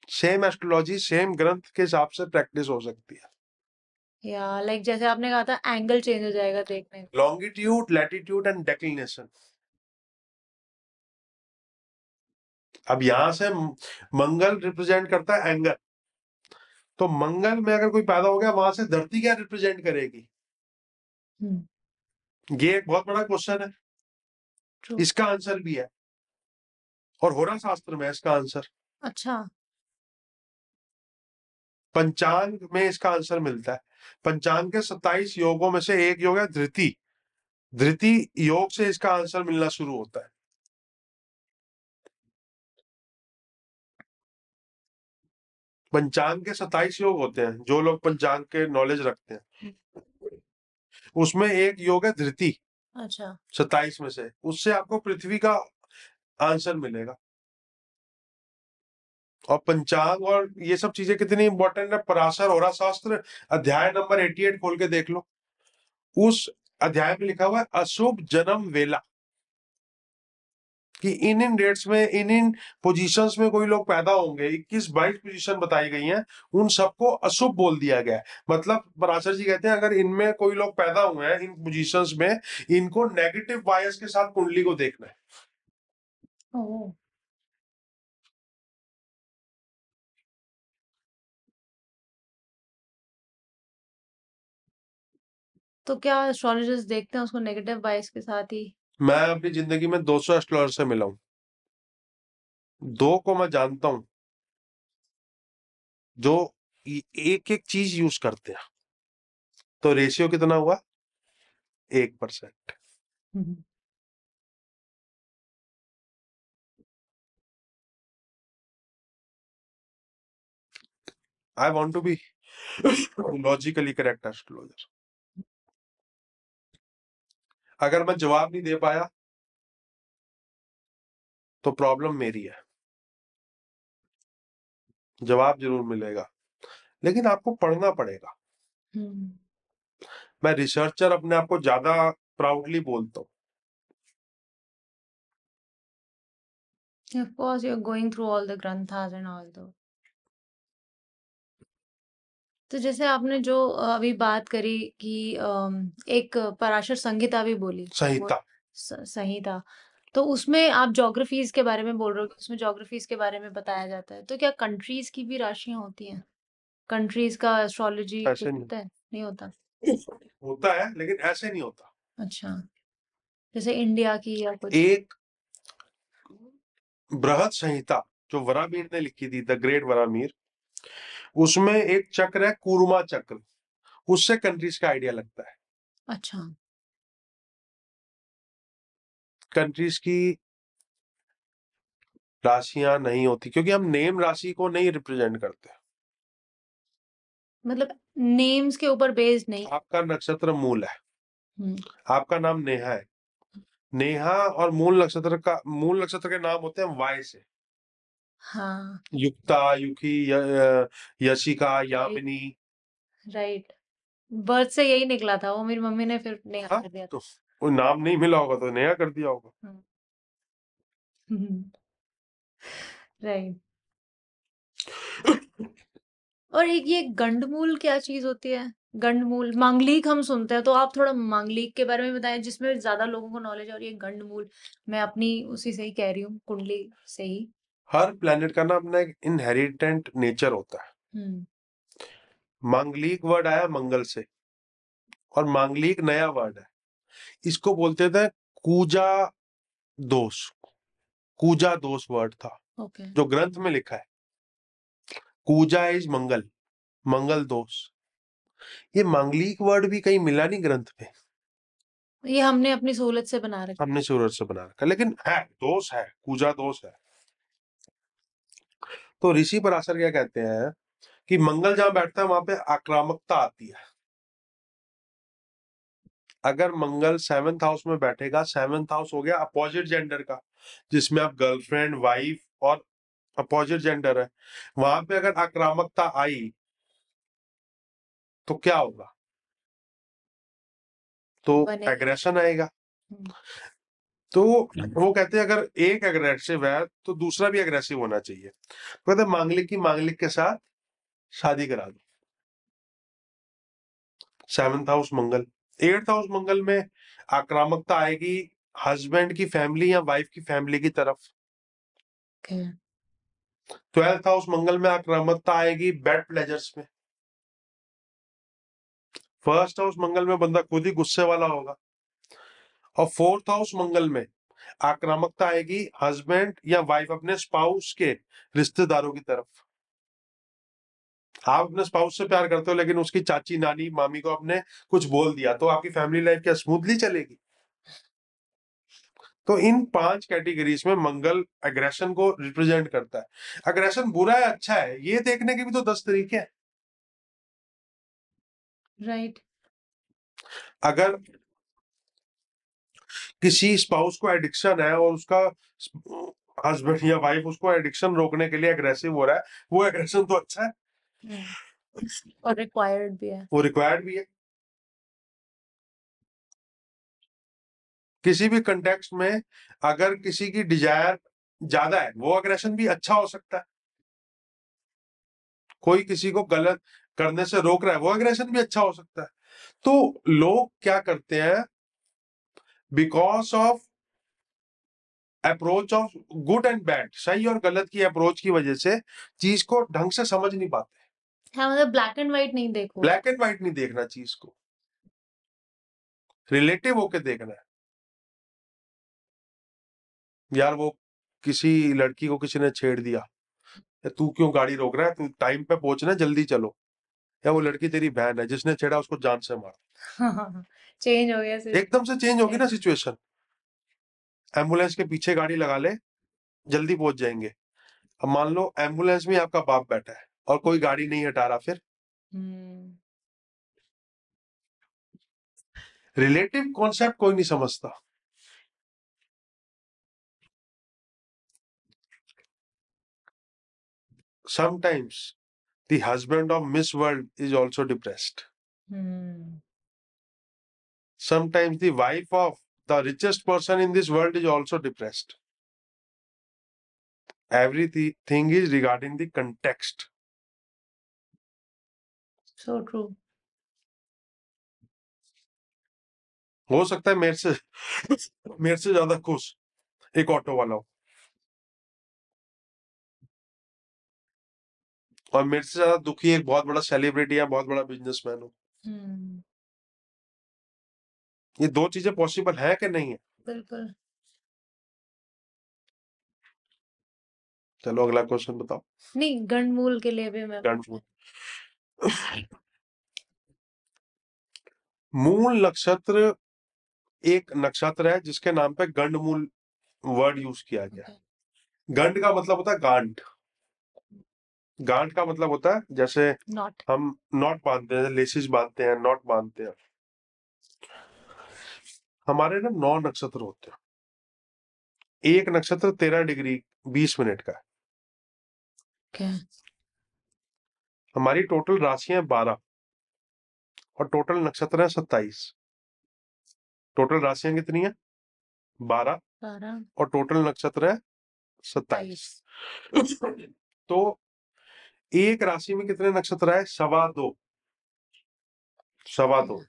सेम एस्ट्रोलॉजी सेम ग्रंथ के हिसाब से प्रैक्टिस हो सकती है। या लाइक जैसे आपने कहा था एंगल चेंज हो जाएगा देखने का। Longitude, latitude and declination. अब यहां से मंगल रिप्रेजेंट करता है एंगल, तो मंगल में अगर कोई पैदा हो गया, वहां से धरती क्या रिप्रेजेंट करेगी? ये एक बहुत बड़ा क्वेश्चन है। ट्रू। इसका आंसर भी है, और होरा शास्त्र में है इसका आंसर। अच्छा। पंचांग में इसका आंसर मिलता है। पंचांग के 27 योगों में से एक योग है धृति। धृति योग से इसका आंसर मिलना शुरू होता है। पंचांग के 27 योग होते हैं, जो लोग पंचांग के नॉलेज रखते हैं, उसमें एक योग है धृति। अच्छा। 27 में से उससे आपको पृथ्वी का आंसर मिलेगा। और पंचांग और ये सब चीजें कितनी इंपॉर्टेंट है। पराशर होरा शास्त्र अध्याय नंबर 88 खोल के देख लो। उस अध्याय में लिखा हुआ है अशुभ जन्म वेला, कि इन डेट्स में इन पोजीशंस में कोई लोग पैदा होंगे। 21-22 पोजीशन बताई गई हैं, उन सबको अशुभ बोल दिया गया है। मतलब पराशर जी कहते हैं अगर इनमें कोई लोग पैदा हुए हैं इन पोजीशंस में, इनको नेगेटिव बायस के साथ कुंडली को देखना है। ओह। तो क्या एस्ट्रोलॉजर्स देखते हैं उसको नेगेटिव बायस के साथ ही? मैं अपनी जिंदगी में 200 एस्ट्रोलॉजर से मिला हूं, 2 को मैं जानता हूं जो एक एक चीज यूज करते हैं। तो रेशियो कितना हुआ? 1%। Hmm. I want to be logically correct astrologer. अगर मैं जवाब नहीं दे पाया तो प्रॉब्लम मेरी है। जवाब जरूर मिलेगा, लेकिन आपको पढ़ना पड़ेगा। मैं रिसर्चर अपने आप को ज्यादा प्राउडली बोलता हूँ। Of course, you're going through all the granthas and all though. तो जैसे आपने जो अभी बात करी कि एक पराशर संहिता भी बोली, वो संहिता। संहिता, तो उसमें आप ज्योग्राफीज के बारे में बोल रहे हो कि उसमें ज्योग्राफीज के बारे में बताया जाता है। तो क्या कंट्रीज की भी राशियां होती हैं? कंट्रीज का एस्ट्रोलॉजी ऐसे कुछ नहीं होता है? नहीं होता? होता है, लेकिन ऐसे नहीं होता। अच्छा। जैसे इंडिया की या कुछ? एक बृहद संहिता जो वरामीर ने लिखी थी, द ग्रेट वरामीर, उसमें एक चक्र है कूर्मा चक्र, उससे कंट्रीज का आइडिया लगता है। अच्छा। कंट्रीज की राशियां नहीं होती, क्योंकि हम नेम राशि को नहीं रिप्रेजेंट करते। मतलब नेम्स के ऊपर बेस्ड नहीं? आपका नक्षत्र मूल है, हम्म। आपका नाम नेहा है। नेहा और मूल नक्षत्र के नाम होते हैं वाय से। हाँ। Yukta, Yukhi, Yashika, right. Yamini. Right. Birth से यही निकला था, वो मेरी मम्मी ने फिर नेहा हाँ, कर दिया तो कोई नाम नहीं मिला होगा तो नेहा कर दिया होगा। था। राइट। और एक ये गंडमूल क्या चीज होती है? गंडमूल, मांगलिक हम सुनते हैं, तो आप थोड़ा मांगलिक के बारे में बताएं जिसमें ज्यादा लोगों को नॉलेज है। और ये गंडमूल मैं अपनी उसी से ही कह रही हूँ, कुंडली से ही। हर प्लेनेट का ना अपना एक इनहेरिटेंट नेचर होता है। हम्म। मांगलिक वर्ड आया मंगल से, और मांगलिक नया वर्ड है। इसको बोलते थे कूजा दोष। कूजा दोष वर्ड था ओके। जो ग्रंथ में लिखा है। कूजा इज मंगल, मंगल दोष। ये मांगलिक वर्ड भी कहीं मिला नहीं ग्रंथ में, ये हमने अपनी सहूलत से बना रखा। हमने सूरज से बना रखा, लेकिन है दोष है, कूजा दोष है। तो ऋषि पराशर क्या कहते हैं कि मंगल जहां बैठता है वहां पे आक्रामकता आती है। अगर मंगल 7th हाउस में बैठेगा, 7th हाउस हो गया अपोजिट जेंडर का, जिसमें आप गर्लफ्रेंड, वाइफ और अपोजिट जेंडर है, वहां पे अगर आक्रामकता आई तो क्या होगा? तो बने। एग्रेशन आएगा। हम्म। तो वो कहते हैं अगर एक एग्रेसिव है तो दूसरा भी एग्रेसिव होना चाहिए। तो कहते हैं मांगलिक की मांगलिक के साथ शादी करा दो। 7th हाउस मंगल। 8th हाउस मंगल में आक्रामकता आएगी हस्बैंड की फैमिली या वाइफ की फैमिली की तरफ। Okay. 12th हाउस मंगल में आक्रामकता आएगी बैड प्लेजर्स में। 1st हाउस मंगल में बंदा खुद ही गुस्से वाला होगा, और 4th हाउस मंगल में आक्रामकता आएगी हस्बैंड या वाइफ अपने स्पाउस के रिश्तेदारों की तरफ। आप अपने स्पाउस से प्यार करते हो लेकिन उसकी चाची नानी मामी को आपने कुछ बोल दिया, तो आपकी फैमिली लाइफ क्या स्मूथली चलेगी? तो इन 5 कैटेगरीज में मंगल एग्रेशन को रिप्रेजेंट करता है। एग्रेशन बुरा है अच्छा है, ये देखने के भी तो 10 तरीके हैं। राइट। अगर किसी स्पाउस को एडिक्शन है और उसका हस्बैंड या वाइफ उसको एडिक्शन रोकने के लिए एग्रेसिव हो रहा है, वो एग्रेशन तो अच्छा है और रिक्वायर्ड भी है। वो रिक्वायर्ड भी है। किसी भी कंटेक्स्ट में अगर किसी की डिजायर ज्यादा है, वो एग्रेशन भी अच्छा हो सकता है। कोई किसी को गलत करने से रोक रहा है, वो एग्रेशन भी अच्छा हो सकता है। तो लोग क्या करते हैं, because of approach of good and bad, सही और गलत की अप्रोच की वजह से चीज को ढंग से समझ नहीं पाते। हाँ, मतलब ब्लैक एंड व्हाइट नहीं देखो। ब्लैक एंड व्हाइट नहीं देखना, चीज को रिलेटिव होके देखना है। यार वो किसी लड़की को किसी ने छेड़ दिया, तू क्यों गाड़ी रोक रहा है, तू टाइम पे पहुंचना, जल्दी चलो। या वो लड़की तेरी बहन है, जिसने छेड़ा उसको जान से मार। चेंज हो गया एकदम से चेंज होगी ना सिचुएशन। एम्बुलेंस के पीछे गाड़ी लगा ले, जल्दी पहुंच जाएंगे। अब मान लो एम्बुलेंस में आपका बाप बैठा है और कोई गाड़ी नहीं हटा रहा, फिर रिलेटिव कॉन्सेप्ट कोई नहीं समझता। Sometimes the husband of miss world is also depressed. Sometimes the wife of the richest person in this world is also depressed. Everything is regarding the context. So true. हो सकता है मेरे से ज्यादा खुश एक ऑटो वाला हो, और मेरे से ज्यादा दुखी एक बहुत बड़ा सेलिब्रिटी या बहुत बड़ा बिजनेसमैन हो। ये दो चीजें पॉसिबल है कि नहीं है? बिल्कुल। चलो अगला क्वेश्चन बताओ। नहीं, गंडमूल के लिए भी मैं गंडमूल मूल नक्षत्र एक नक्षत्र है जिसके नाम पे गंडमूल वर्ड यूज किया गया। गंड का मतलब होता है गांठ। गांठ का मतलब होता है जैसे नॉट। हम नॉट बांधते हैं, लेसिस बांधते हैं, नॉट बांधते हैं। हमारे ना 9 नक्षत्र होते हैं। एक नक्षत्र 13 डिग्री 20 मिनट का है। क्या? हमारी टोटल राशियां 12 और टोटल नक्षत्र है 27। टोटल राशियां कितनी है? 12 और टोटल नक्षत्र है 27। तो एक राशि में कितने नक्षत्र है? 2.25। 2.25।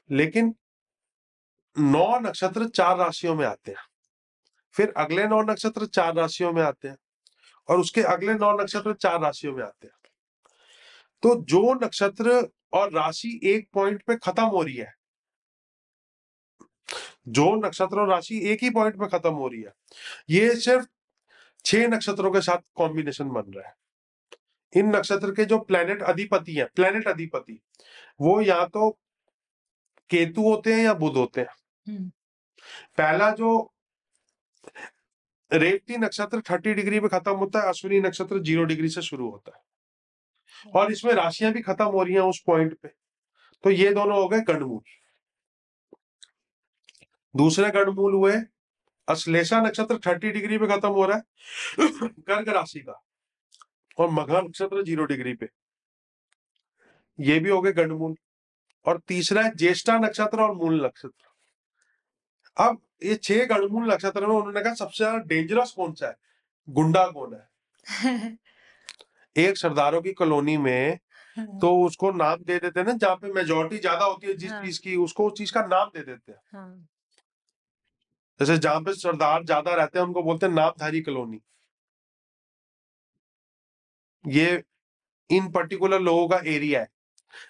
लेकिन 9 नक्षत्र 4 राशियों में आते हैं, फिर अगले 9 नक्षत्र 4 राशियों में आते हैं, और उसके अगले 9 नक्षत्र 4 राशियों में आते हैं। तो जो नक्षत्र और राशि एक पॉइंट पे खत्म हो रही है, जो नक्षत्र और राशि एक ही पॉइंट पे खत्म हो रही है, ये सिर्फ 6 नक्षत्रों के साथ कॉम्बिनेशन बन रहा है। इन नक्षत्र के जो प्लेनेट अधिपति हैं, प्लेनेट अधिपति, वो या तो केतु होते हैं या बुध होते हैं। पहला जो रेवती नक्षत्र 30 डिग्री पे खत्म होता है, अश्विनी नक्षत्र 0 डिग्री से शुरू होता है, और इसमें राशियां भी खत्म हो रही हैं उस पॉइंट पे। तो ये दोनों हो गए गणमूल। दूसरे गणमूल हुए अश्लेषा नक्षत्र 30 डिग्री पे खत्म हो रहा है कर्क राशि का, और मघा नक्षत्र 0 डिग्री पे, ये भी हो गए गणमूल। और तीसरा है ज्येष्ठा नक्षत्र और मूल नक्षत्र। अब ये 6 गणमूल नक्षत्र में उन्होंने कहा सबसे ज्यादा डेंजरस कौन सा है, गुंडा कौन है। एक सरदारों की कॉलोनी में तो उसको नाम दे देते हैं ना, जहाँ पे मेजोरिटी ज्यादा होती है जिस चीज की, उसको उस चीज का नाम दे देते हैं। जैसे जहाँ पे सरदार ज्यादा रहते हैं उनको बोलते हैं नामधारी कॉलोनी। ये इन पर्टिकुलर लोगों का एरिया है।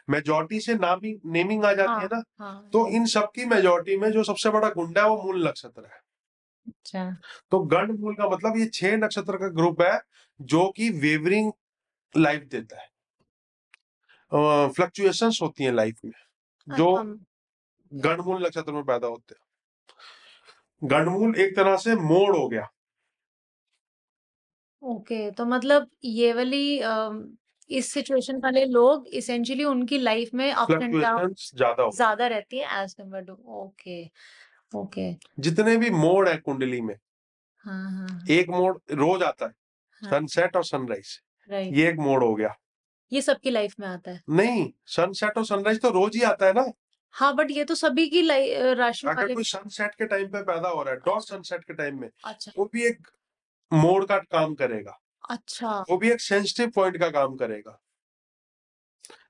मेजोरिटी से नेमिंग आ जाती है ना, तो इन सबकी मेजोरिटी में जो सबसे बड़ा गुंडा है वो मूल नक्षत्र है। अच्छा। तो गंड मूल का मतलब ये 6 नक्षत्र का ग्रुप है जो कि वेवरिंग लाइफ देता है, फ्लक्चुएशंस होती हैं लाइफ में, जो गंडमूल नक्षत्र में पैदा होते हैं। गंडमूल एक तरह से मोड़ हो गया। ओके, तो मतलब ये वाली इस सिचुएशन वाले लोग इसेंशियली उनकी लाइफ में अप्स एंड डाउन फ्लक्चुएशंस ज्यादा होती ज्यादा रहती है as compare to. Okay okay. हैं। जितने भी मोड़ है कुंडली में, हाँ हाँ एक मोड़ रोज आता है, हाँ। सनसेट और सनराइज, राइट, ये एक मोड़ हो गया। ये सबकी लाइफ में आता है। नहीं, सनसेट और सनराइज तो रोज ही आता है ना। हाँ, बट ये तो सभी की राशि अगर वाले। कोई सनसेट के टाइम पे पैदा हो रहा है, डॉट सनसेट के टाइम में, अच्छा वो भी एक मोड़ का काम करेगा, अच्छा। वो भी एक सेंसिटिव पॉइंट का काम करेगा।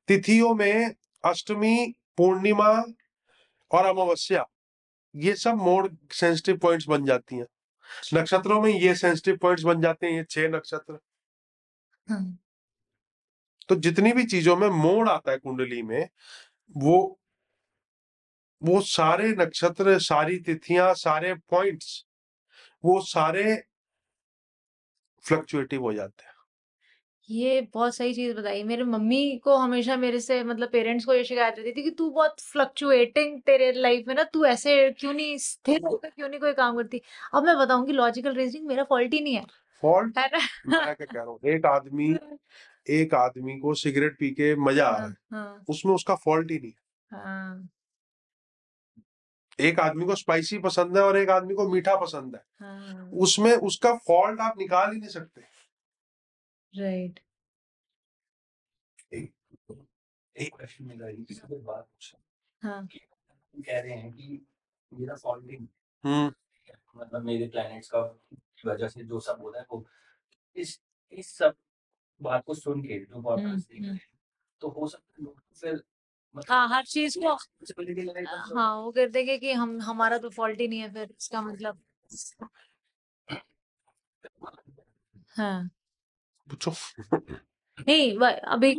तिथियों में अष्टमी, पूर्णिमा और अमावस्या, ये सब मोड़ सेंसिटिव पॉइंट्स बन जाती हैं। नक्षत्रों में ये सेंसिटिव पॉइंट्स बन जाते हैं, ये 6 नक्षत्र। हाँ। तो जितनी भी चीजों में मोड़ आता है कुंडली में, वो सारे नक्षत्र, सारी तिथियां, सारे पॉइंट्स, वो सारे फ्लक्चुएटिव हो जाते हैं। ये बहुत सही चीज बताई। मेरे मम्मी को हमेशा मेरे से मतलब पेरेंट्स को ये शिकायत रहती थी कि तू बहुत फ्लक्चुएटिंग तेरे लाइफ में ना, तू ऐसे क्यों नहीं स्थिर होकर क्यों नहीं कोई काम करती। अब मैं बताऊंगी लॉजिकल रीजनिंग मेरा फॉल्ट ही नहीं है, फॉल्ट, है ना। मैं क्या कह रहा हूँ, एक आदमी को सिगरेट पी के मजा आ रहा हाँ है, हाँ उसमें उसका फॉल्ट ही नहीं है। हाँ एक आदमी को स्पाइसी पसंद है और एक आदमी को मीठा पसंद है, हाँ। उसमें उसका फॉल्ट आप निकाल ही नहीं सकते। राइट। एक एक क्वेश्चन मिला है किसी को बात पूछा हाँ कि हम कह रहे हैं कि मेरा फॉल्टिंग हम्म मतलब मेरे प्लैनेट्स का वजह से जो सब हो रहा है वो इस सब बात को सुन के जो पॉडकास्ट देख रहे हैं तो हो सकता है लोग फिर हाँ, हर चीज को responsibility लेना एकदम से हाँ वो कर देंगे कि हम हमारा तो फॉल्ट ही नहीं है, फिर इसका मतलब। हाँ पूछो। नहीं अभी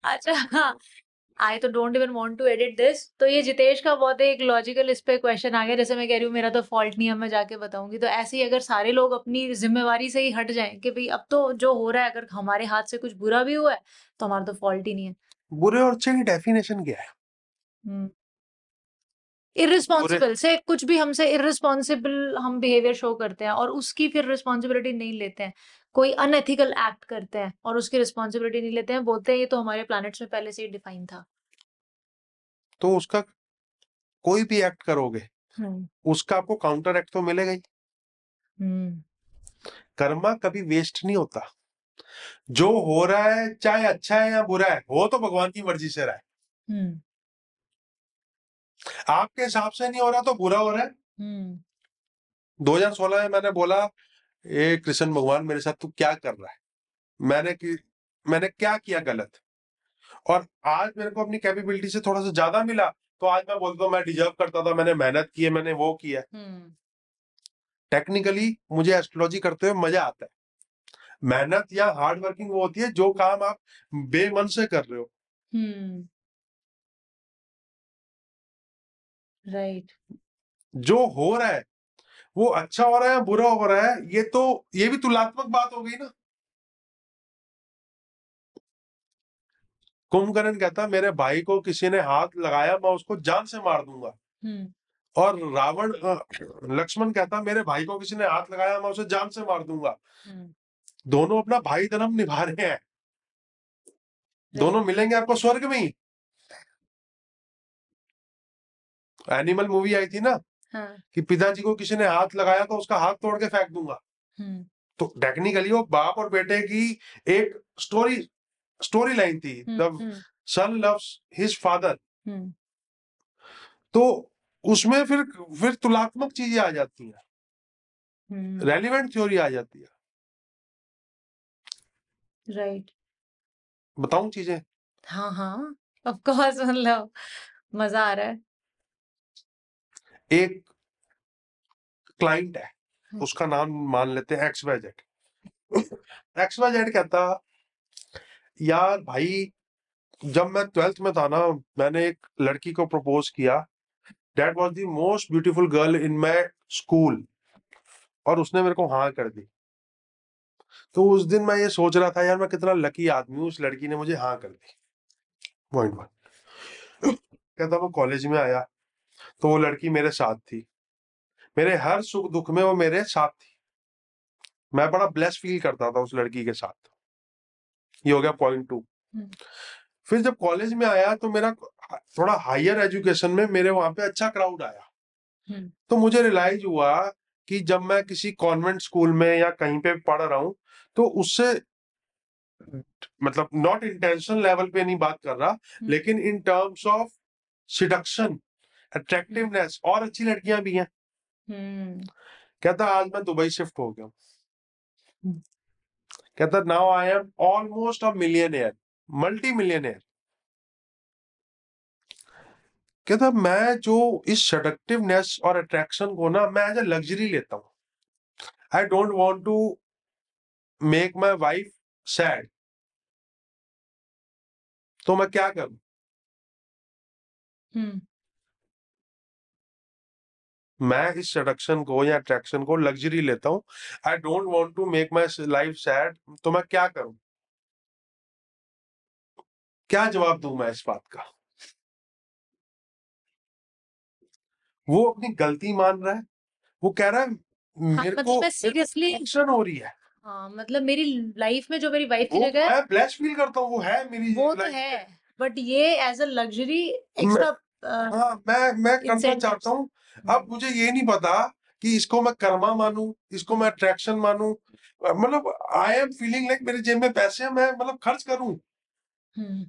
अच्छा हाँ। आई तो don't even want to edit this. तो ये जितेश का बहुत एक लॉजिकल इस पे क्वेश्चन आ गया, जैसे मैं कह रही हूँ मेरा तो फॉल्ट नहीं है, मैं जाके बताऊंगी। तो ऐसे ही अगर सारे लोग अपनी जिम्मेवारी से ही हट जाएं कि भाई अब तो जो हो रहा है अगर हमारे हाथ से कुछ बुरा भी हुआ है तो हमारा तो फॉल्ट ही नहीं है। बुरे और अच्छे की डेफिनेशन क्या है? हम्म। बुरे, इररिस्पॉन्सिबल से कुछ भी हमसे इररिस्पॉन्सिबल हम बिहेवियर शो करते हैं और उसकी फिर रिस्पॉन्सिबिलिटी नहीं लेते हैं, कोई अनएथिकल एक्ट करते हैं और उसकी रिस्पॉन्सिबिलिटी नहीं लेते हैं, बोलते हैं ये तो हमारे प्लैनेट्स में पहले से ही डिफाइन था। तो उसका कोई भी एक्ट करोगे उसका आपको काउंटर एक्ट तो मिलेगा ही। हम्म। कर्मा कभी वेस्ट नहीं होता। जो हो रहा है चाहे अच्छा है या बुरा है, हो तो भगवान की मर्जी से रहा है। हम्म। आपके हिसाब से नहीं हो रहा तो बुरा हो रहा है। हम्म। 2016 में मैंने बोला, ए कृष्ण भगवान मेरे साथ तू क्या कर रहा है, मैंने क्या किया गलत, और आज मेरे को अपनी कैपेबिलिटी से थोड़ा सा ज्यादा मिला, तो आज मैं बोलता हूँ मैं डिजर्व करता था, मैंने मेहनत की है, मैंने वो किया। टेक्निकली मुझे एस्ट्रोलॉजी करते हुए मजा आता है। मेहनत या हार्ड वर्किंग वो होती है जो काम आप बेमन से कर रहे हो। राइट। जो हो रहा है वो अच्छा हो रहा है या बुरा हो रहा है, ये भी तुलनात्मक बात हो गई ना। कुंभकर्ण कहता मेरे भाई को किसी ने हाथ लगाया मैं उसको जान से मार दूंगा, और रावण लक्ष्मण कहता मेरे भाई को किसी ने हाथ लगाया मैं उसे जान से मार दूंगा। दोनों अपना भाई धर्म निभा रहे हैं, दोनों मिलेंगे आपको स्वर्ग में ही। एनिमल मूवी आई थी ना, कि पिताजी को किसी ने हाथ लगाया तो उसका हाथ तोड़ के फेंक दूंगा। तो टेक्निकली वो बाप और बेटे की एक स्टोरी लाइन थी, the son loves his father. तो उसमें फिर तुलनात्मक चीजें आ जाती हैं, रेलिवेंट थ्योरी आ जाती है। राइट। बताऊं चीजें? हाँ हाँ ऑफ कोर्स, मतलब मजा आ रहा है। एक क्लाइंट है, उसका नाम मान लेते हैं XYZ। XYZ कहता यार भाई, जब मैं 12th में था ना, मैंने एक लड़की को प्रपोज किया। That was the most beautiful girl in my school, और उसने मेरे को हाँ कर दी। तो उस दिन मैं ये सोच रहा था, यार मैं कितना लकी आदमी हूँ, उस लड़की ने मुझे हाँ कर दी। Point one. कहता मैं कॉलेज में आया तो वो लड़की मेरे साथ थी, मेरे हर सुख दुख में वो मेरे साथ थी। मैं बड़ा ब्लेस फील करता था उस लड़की के साथ। ये हो गया पॉइंट टू। हम्म, फिर जब कॉलेज में आया तो मेरा थोड़ा हायर एजुकेशन में मेरे वहां पे अच्छा क्राउड आया। हम्म, तो मुझे रियलाइज हुआ कि जब मैं किसी कॉन्वेंट स्कूल में या कहीं पे पढ़ रहा हूँ, तो उससे, मतलब नॉट इंटेंशन लेवल पे नहीं बात कर रहा, लेकिन in terms of seduction, attractiveness, और अच्छी लड़कियां भी हैं। हम्म, कहता आज मैं दुबई शिफ्ट हो गया हूँ। हम्म, कहता now I am almost a millionaire, multi millionaire. कहता मैं जो इस सेडक्टिवनेस और अट्रैक्शन को ना, मैं एज ए लग्जरी लेता हूँ। I don't want to make my wife sad. तो मैं क्या करूं? हम्म, मैं इस सेडक्शन को या अट्रैक्शन को लग्जरी लेता हूं। I don't want to make my life sad. तो मैं क्या करूं? क्या जवाब दूं मैं इस बात का? वो अपनी गलती मान रहा है। वो कह रहा है हाँ मेरे मतलब को मैं मेरे को सीरियसली, टेंशन हो रही है। हाँ मतलब मेरी लाइफ में जो मेरी वाइफ की वो जगह है मैं ब्लेस फील करता हूँ, वो है मेरी वो तो लाइफ है, में। बट ये एज अ लग्जरी मैं, एक्स्ट्रा हाँ, मैं करना चाहता इंसेंटिव्स। हूँ। अब मुझे ये नहीं पता कि इसको मैं कर्मा मानूं, इसको मैं अट्रैक्शन मानूं। मतलब आई एम फीलिंग लाइक मेरे जेब में पैसे हैं, मैं मतलब खर्च करूं। हम्म,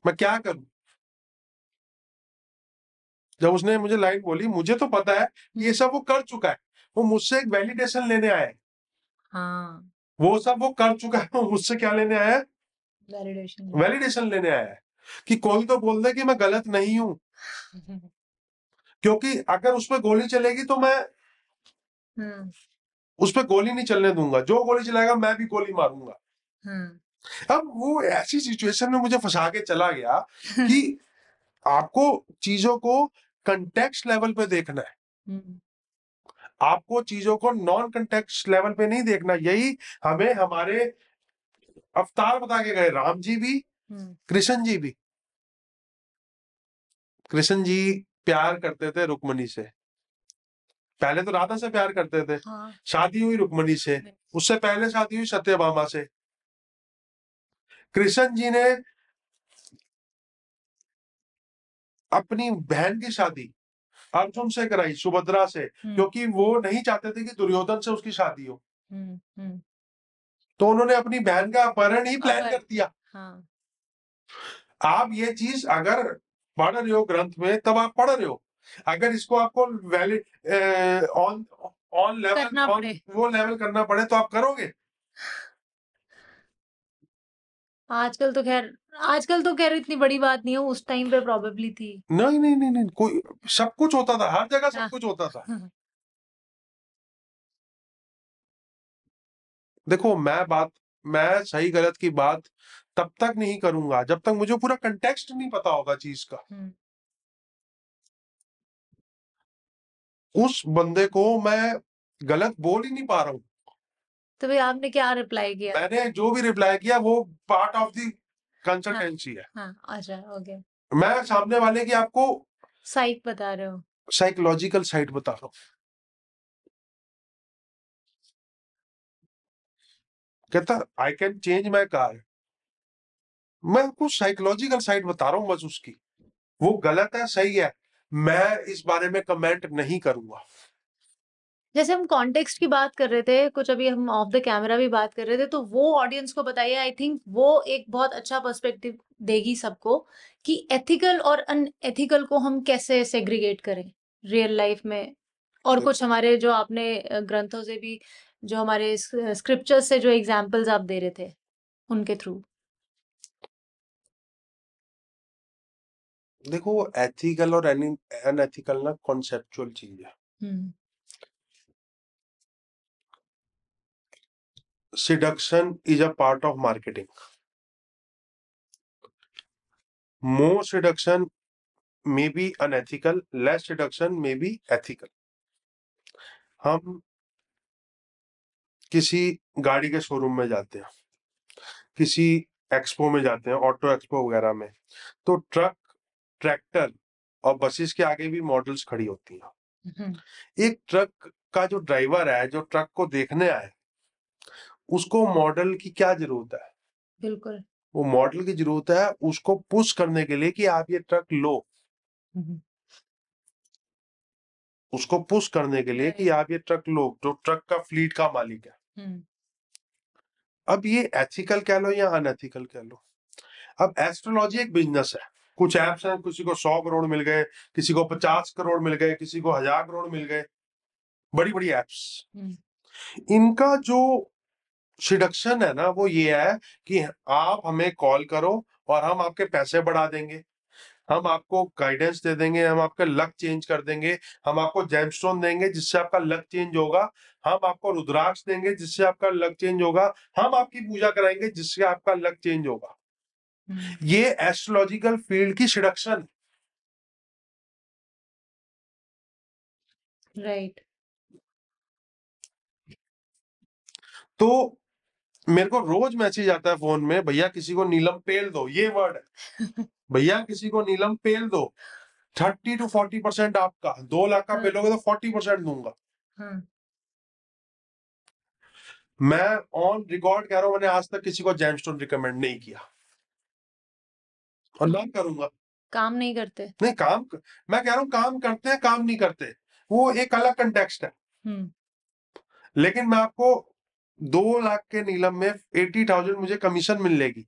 मैं क्या करूं? जब उसने मुझे लाइन बोली, मुझे तो पता है कि ये सब वो कर चुका है। वो मुझसे एक वैलिडेशन लेने आया है। हाँ वो सब वो कर चुका है, वो मुझसे क्या लेने आया है? वैलिडेशन। वैलिडेशन लेने आया है कि कोई तो बोल दे कि मैं गलत नहीं हूं। क्योंकि अगर उस पर गोली चलेगी तो मैं हम्म, उस पर गोली नहीं चलने दूंगा। जो गोली चलाएगा मैं भी गोली मारूंगा। हम्म, अब वो ऐसी सिचुएशन में मुझे फंसा के चला गया कि आपको चीजों को कंटेक्स्ट लेवल पे देखना है। हम्म, आपको चीजों को नॉन कंटेक्स्ट लेवल पे नहीं देखना। यही हमें हमारे अवतार बता के गए, राम जी भी, हम्म, कृष्ण जी भी। कृष्ण जी प्यार करते थे रुक्मणी से। पहले तो राधा से प्यार करते थे, हाँ शादी हुई रुक्मणी से। उससे पहले शादी हुई सत्यभामा से। कृष्ण जी ने अपनी बहन की शादी अर्जुन से कराई, सुभद्रा से, हम्म, क्योंकि वो नहीं चाहते थे कि दुर्योधन से उसकी शादी हो। हम्म, तो उन्होंने अपनी बहन का अपहरण ही प्लान अपर कर दिया। हाँ आप ये चीज अगर पढ़ रहे हो ग्रंथ में, तब आप पढ़ रहे हो। अगर इसको आपको वैलिड ऑन ऑन लेवल करना ऑन पड़े। वो लेवल करना पड़े तो आप करोगे? आजकल तो खैर इतनी बड़ी बात नहीं है, उस टाइम पे प्रोबेबली थी। नहीं नहीं नहीं नहीं, कोई सब कुछ होता था, हर जगह सब हाँ कुछ होता था। देखो मैं सही गलत की बात तब तक नहीं करूंगा जब तक मुझे पूरा कंटेक्स्ट नहीं पता होगा चीज का। हम्म, उस बंदे को मैं गलत बोल ही नहीं पा रहा हूँ। तो भाई आपने क्या रिप्लाई किया? मैंने जो भी रिप्लाई किया वो पार्ट ऑफ द हाँ कंसल्टेंसी है। हाँ अच्छा ओके। मैं सामने वाले की आपको साइक बता रहे हो। साइकोलॉजिकल साइड बता रहा हूँ। कहता I can change my car. मैं आपको साइकोलॉजिकल साइड बता रहा हूँ बस उसकी। वो गलत है सही है, मैं इस बारे में कमेंट नहीं करूंगा। जैसे हम कॉन्टेक्स्ट की बात कर रहे थे, कुछ अभी हम ऑफ द कैमरा भी बात कर रहे थे, तो वो ऑडियंस को बताइए। आई थिंक वो एक बहुत अच्छा पर्सपेक्टिव देगी सबको कि एथिकल और अनएथिकल को हम कैसे सेग्रीगेट करें रियल लाइफ में। और कुछ हमारे जो आपने ग्रंथों से भी, जो हमारे स्क्रिप्चर्स से जो एग्जाम्पल्स आप दे रहे थे उनके थ्रू। देखो, एथिकल और अनएथिकल ना कॉन्सेप्चुअल चीज है। हम्म, seduction is a part of marketing. More seduction may be unethical, less seduction may be ethical. हम किसी गाड़ी के शोरूम में जाते हैं, किसी एक्सपो में जाते हैं, ऑटो एक्सपो वगैरह में, तो ट्रक, ट्रैक्टर और बसेस के आगे भी मॉडल्स खड़ी होती हैं। एक ट्रक का जो ड्राइवर है, जो ट्रक को देखने आए, उसको मॉडल की क्या जरूरत है? बिल्कुल। वो मॉडल की जरूरत है उसको पुश करने के लिए कि आप ये ट्रक लो, उसको पुश करने के लिए कि आप ये ट्रक लो, जो ट्रक का फ्लीट का मालिक है। अब ये एथिकल कह लो या अनएथिकल कह लो, अब एस्ट्रोलॉजी एक बिजनेस है। कुछ ऐप्स हैं, किसी को 100 करोड़ मिल गए, किसी को 50 करोड़ मिल गए, किसी को 1000 करोड़ मिल गए, बड़ी बड़ी एप्स। इनका जो सिडक्शन है ना, वो ये है कि आप हमें कॉल करो और हम आपके पैसे बढ़ा देंगे, हम आपको गाइडेंस दे देंगे, हम आपका लक चेंज कर देंगे, हम आपको जेमस्टोन देंगे जिससे आपका लक चेंज होगा, हम आपको रुद्राक्ष देंगे जिससे आपका लक चेंज होगा, हम आपकी पूजा कराएंगे जिससे आपका लक चेंज होगा। ये एस्ट्रोलॉजिकल फील्ड की सिडक्शन। राइट। तो मेरे को रोज मैसेज आता है फोन में, भैया किसी को नीलम पेल दो, ये वर्ड है भैया किसी को नीलम पेल दो, 30 to 40% आपका, 2 लाख का पेलोगे तो 40% दूंगा। मैं ऑन रिकॉर्ड कह रहा हूं, मैंने आज तक किसी को जेमस्टोन रिकमेंड नहीं किया और ना करूंगा। काम नहीं करते? नहीं, काम मैं कह रहा हूं काम करते हैं, काम नहीं करते, वो एक अलग कंटेक्स्ट है। लेकिन मैं आपको 2 लाख के नीलम में 80,000 मुझे कमीशन मिलेगी।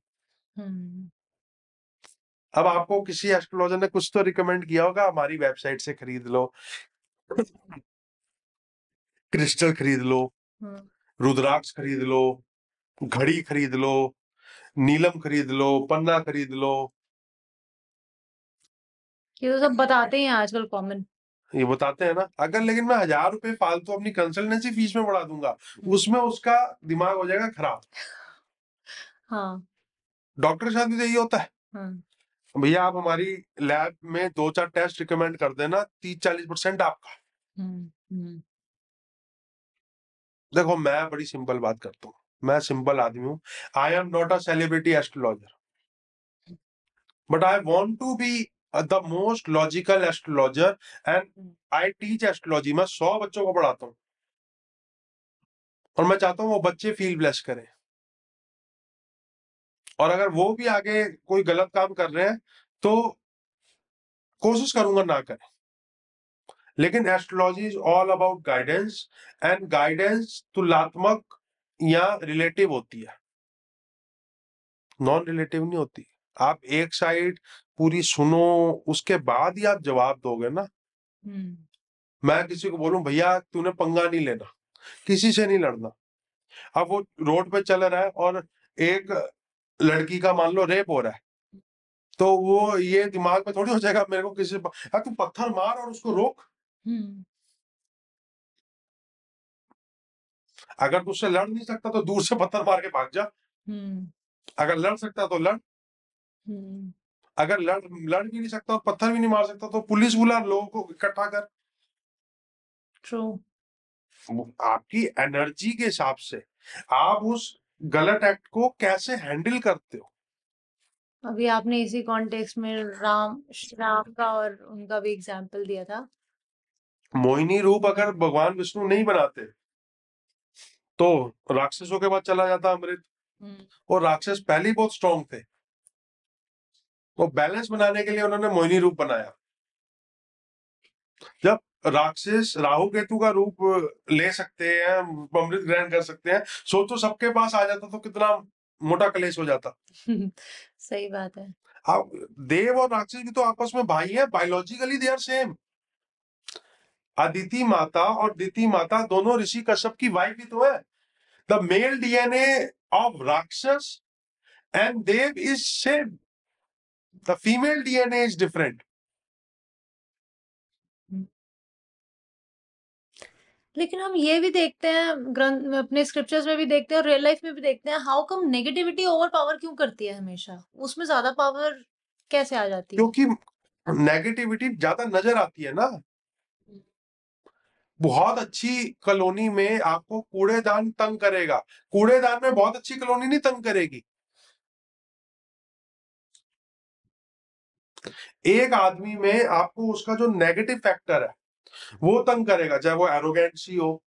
अब आपको किसी एस्ट्रोलॉजर ने कुछ तो रिकमेंड किया होगा, हमारी वेबसाइट से खरीद लो, क्रिस्टल खरीद लो, रुद्राक्ष खरीद लो, घड़ी खरीद लो, नीलम खरीद लो, पन्ना खरीद लो। ये तो सब बताते हैं आजकल कॉमन। ये बताते हैं ना। अगर लेकिन मैं 1000 रुपए फालतू अपनी कंसल्टेंसी फीस में बढ़ा दूंगा, उसमें उसका दिमाग हो जाएगा खराब। हाँ। डॉक्टर के साथ भी यही होता है। भैया आप हमारी लैब में 2-4 टेस्ट रिकमेंड कर देना, 30-40% आपका। देखो मैं बड़ी सिंपल बात करता हूँ, मैं सिंपल आदमी हूँ। I am not a celebrity astrologer, but I want to be the most logical astrologer and I teach astrology. मैं 100 बच्चों को पढ़ाता हूँ और मैं चाहता हूँ वो बच्चे फील ब्लेस करें, और अगर वो भी आगे कोई गलत काम कर रहे हैं तो कोशिश करूंगा ना करें। लेकिन astrology is all about guidance, and guidance तुलनात्मक या रिलेटिव होती है, नॉन रिलेटिव नहीं होती। आप एक साइड पूरी सुनो, उसके बाद ही आप जवाब दोगे ना। मैं किसी को बोलूं भैया तूने पंगा नहीं लेना, किसी से नहीं लड़ना, अब वो रोड पे चल रहा है और एक लड़की का मान लो रेप हो रहा है, तो वो ये दिमाग में थोड़ी हो जाएगा मेरे को किसी तू पत्थर मार और उसको रोक। अगर तू उससे लड़ नहीं सकता तो दूर से पत्थर मार के भाग जा। अगर लड़ सकता तो लड़, अगर लड़ भी नहीं सकता और पत्थर भी नहीं मार सकता तो पुलिस बुला, लोगों को इकट्ठा कर। ट्रू। आपकी एनर्जी के हिसाब से आप उस गलत एक्ट को कैसे हैंडल करते हो। अभी आपने इसी कॉन्टेक्स्ट में राम का और उनका भी एग्जाम्पल दिया था। मोहिनी रूप अगर भगवान विष्णु नहीं बनाते तो राक्षसों के पास चला जाता अमृत, और राक्षस पहले ही बहुत स्ट्रांग थे, वो बैलेंस बनाने के लिए उन्होंने मोहिनी रूप बनाया। जब राक्षस राहु केतु का रूप ले सकते हैं, अमृत ग्रहण कर सकते हैं, सोचो सबके पास आ जाता तो कितना मोटा कलेश हो जाता। सही बात है। अब देव और राक्षस भी तो आपस में भाई हैं, biologically they are same. Aditi माता और दिति माता दोनों ऋषि कश्यप की वाइफ ही तो है। The male DNA of rakshas and dev is same, the female DNA is different. लेकिन हम ये भी देखते हैं ग्रंथ अपने स्क्रिप्चर्स में भी देखते हैं और रियल लाइफ में भी देखते हैं, how come negativity over power क्यों करती है हमेशा? उसमें ज्यादा पावर कैसे आ जाती है? क्योंकि नेगेटिविटी ज्यादा नजर आती है ना। बहुत अच्छी कॉलोनी में आपको कूड़ेदान तंग करेगा, कूड़ेदान में बहुत अच्छी कॉलोनी नहीं तंग करेगी। एक आदमी में आपको उसका जो नेगेटिव फैक्टर है वो तंग करेगा, चाहे वो एरोगेंसी हो।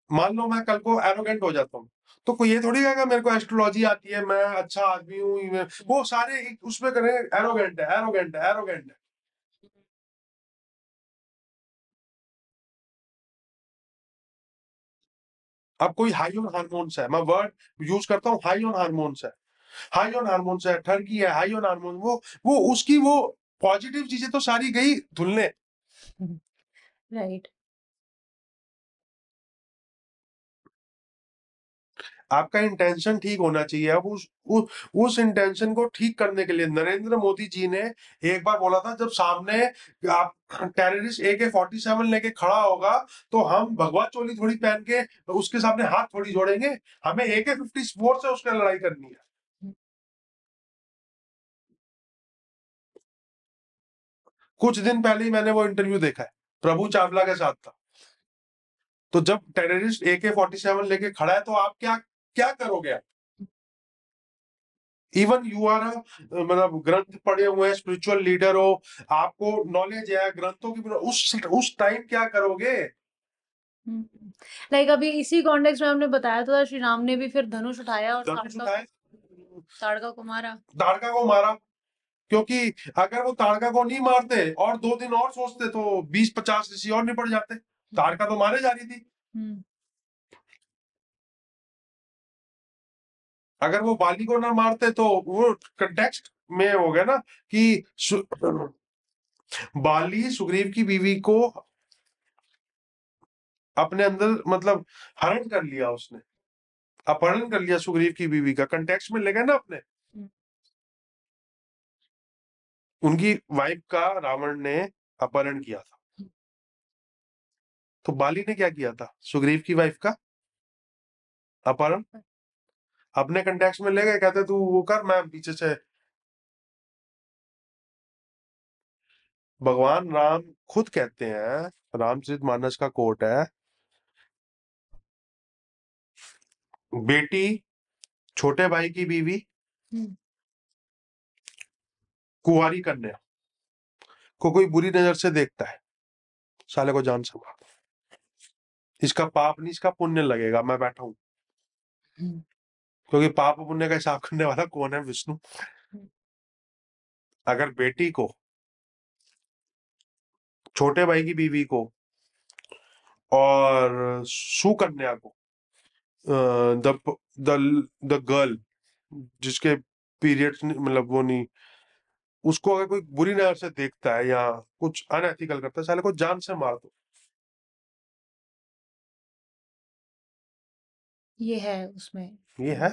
मान लो मैं कल को एरोगेंट हो जाता हूँ, तो कोई ये थोड़ी कहेगा मेरे को एस्ट्रोलॉजी आती है, मैं अच्छा आदमी हूँ, वो सारे उसमें करेंगे एरोगेंट है, एरोगेंट है, एरोगेंट है। अब कोई हाई ऑन हार्मोन्स है, मैं वर्ड यूज करता हूँ, हाई ऑन हार्मोन्स है, हाई ऑन हार्मोन्स है, ठरकी है, हाई ऑन हार्मोन, वो उसकी वो पॉजिटिव चीजें तो सारी गई धुलने। राइट। आपका इंटेंशन ठीक होना चाहिए। अब उस इंटेंशन को ठीक करने के लिए नरेंद्र मोदी जी ने एक बार बोला था, जब सामने आप टेररिस्ट AK-47 लेके खड़ा होगा तो हम भगवा चोली थोड़ी पहन के उसके सामने हाथ थोड़ी जोड़ेंगे, हमें AK-54 से उसके लड़ाई करनी है। कुछ दिन पहले ही मैंने वो इंटरव्यू देखा है, प्रभु चावला के साथ था। तो जब टेररिस्ट AK-47 लेके खड़ा है तो आप क्या क्या करोगे आप? इवन यू आर मतलब ग्रंथ पढ़े हुए हैं, स्पिरिचुअल लीडर हो, आपको नॉलेज है ग्रंथों की, उस टाइम क्या करोगे? लाइक अभी इसी कॉन्टेक्स्ट में हमने बताया था, श्री राम ने भी फिर धनुष उठाया और धनुष उठाए, ताड़का को मारा। ताड़का को मारा, क्योंकि अगर वो ताड़का को नहीं मारते और 2 दिन और सोचते तो 20-50 ऋषि और निपट जाते। ताड़का तो मारे जा रही थी। अगर वो बाली को ना मारते तो वो कंटेक्स्ट में हो गया ना कि बाली सुग्रीव की बीवी को अपने अंदर मतलब हरण कर लिया उसने, अपहरण कर लिया सुग्रीव की बीवी का, कंटेक्स्ट में ले गए ना अपने। उनकी वाइफ का रावण ने अपहरण किया था, तो बाली ने क्या किया था, सुग्रीव की वाइफ का अपहरण अपने कंटेक्स्ट में ले गए, कहते तू वो कर, मैं पीछे से। भगवान राम खुद कहते हैं, रामचरितमानस का कोट है, बेटी छोटे भाई की बीवी, कुंवारी कन्या को कोई बुरी नजर से देखता है, साले को जान से मार, इसका पाप नहीं इसका पुण्य लगेगा, मैं बैठा हूं। क्योंकि पाप पुण्य का हिसाब करने वाला कौन है, विष्णु। अगर बेटी को, छोटे भाई की बीवी को और सुकन्या को, द द द गर्ल जिसके पीरियड्स मतलब वो नहीं, उसको अगर कोई बुरी नजर से देखता है या कुछ अनएथिकल करता है, साले को जान से मार दो। ये है उसमें। ये है।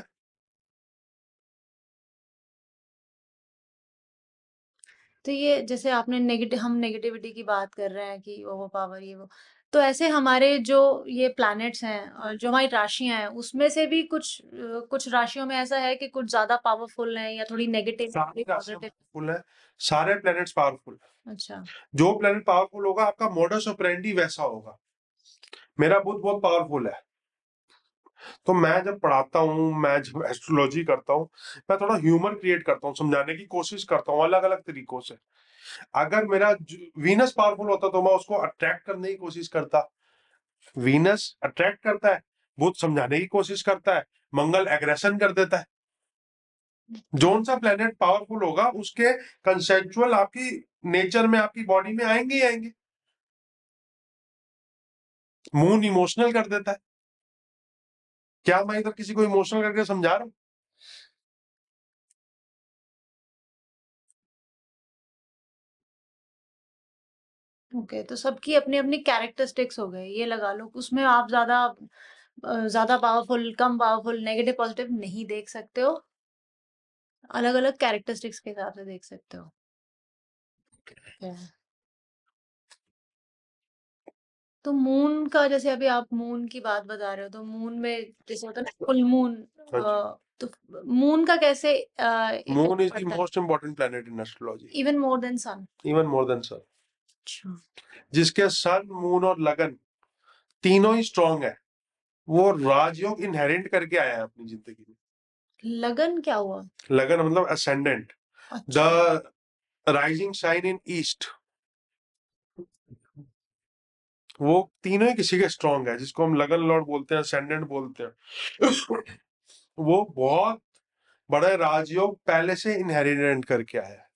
तो ये जैसे आपने हम नेगेटिविटी की बात कर रहे हैं कि ओवर पावर ये वो, तो ऐसे हमारे जो ये प्लैनेट्स हैं और जो हमारी राशियां हैं उसमें से भी कुछ राशियों में ऐसा है कि कुछ ज्यादा पावरफुल हैं या थोड़ी नेगेटिव सारी राशियां पॉजिटिव। पावरफुल है, सारे प्लैनेट्स पावरफुल है। अच्छा। जो प्लैनेट पावरफुल होगा आपका मोडस ऑपरेंडी वैसा होगा। मेरा बुध बहुत पावरफुल है, तो मैं जब पढ़ाता हूँ, मैं जब एस्ट्रोलॉजी करता हूँ, मैं थोड़ा ह्यूमर क्रिएट करता हूँ, समझाने की कोशिश करता हूँ अलग अलग तरीकों से। अगर मेरा वीनस पावरफुल होता तो मैं उसको अट्रैक्ट करने की कोशिश करता। वीनस अट्रैक्ट करता है, बुध समझाने की कोशिश करता है, मंगल एग्रेशन कर देता है। जोन सा प्लेनेट पावरफुल होगा उसके कंसेंचुअल आपकी नेचर में, आपकी बॉडी में आएंगे ही आएंगे। मून इमोशनल कर देता है। क्या मैं इधर किसी को इमोशनल करके समझा रहा हूं? ओके, तो सबकी अपनी अपनी कैरेक्टरिस्टिक्स हो गए, ये लगा लो उसमें आप ज्यादा पावरफुल, कम पावरफुल, नेगेटिव पॉजिटिव नहीं देख सकते हो, अलग अलग कैरेक्टरिस्टिक्स के हिसाब से देख सकते हो। Yeah. तो मून का, जैसे अभी आप मून की बात बता रहे हो, तो मून में जैसे होता है ना फुल मून, हाँ जी। तो मून का कैसे मून इफेक्ट इज द पड़ता है? Most important planet in astrology, even more than sun? Even more than sun. अच्छा। जिसके सन, मून और लगन तीनों ही स्ट्रांग है, वो राजयोग इनहेरिट करके आया है अपनी जिंदगी में। लगन क्या हुआ? लगन मतलब असेंडेंट, अच्छा। The rising sign in east, वो तीनों ही किसी के स्ट्रांग है, जिसको हम लगन लॉर्ड बोलते हैं, असेंडेंट बोलते हैं। वो बहुत बड़े राजयोग पहले से इनहेरिट करके आया है।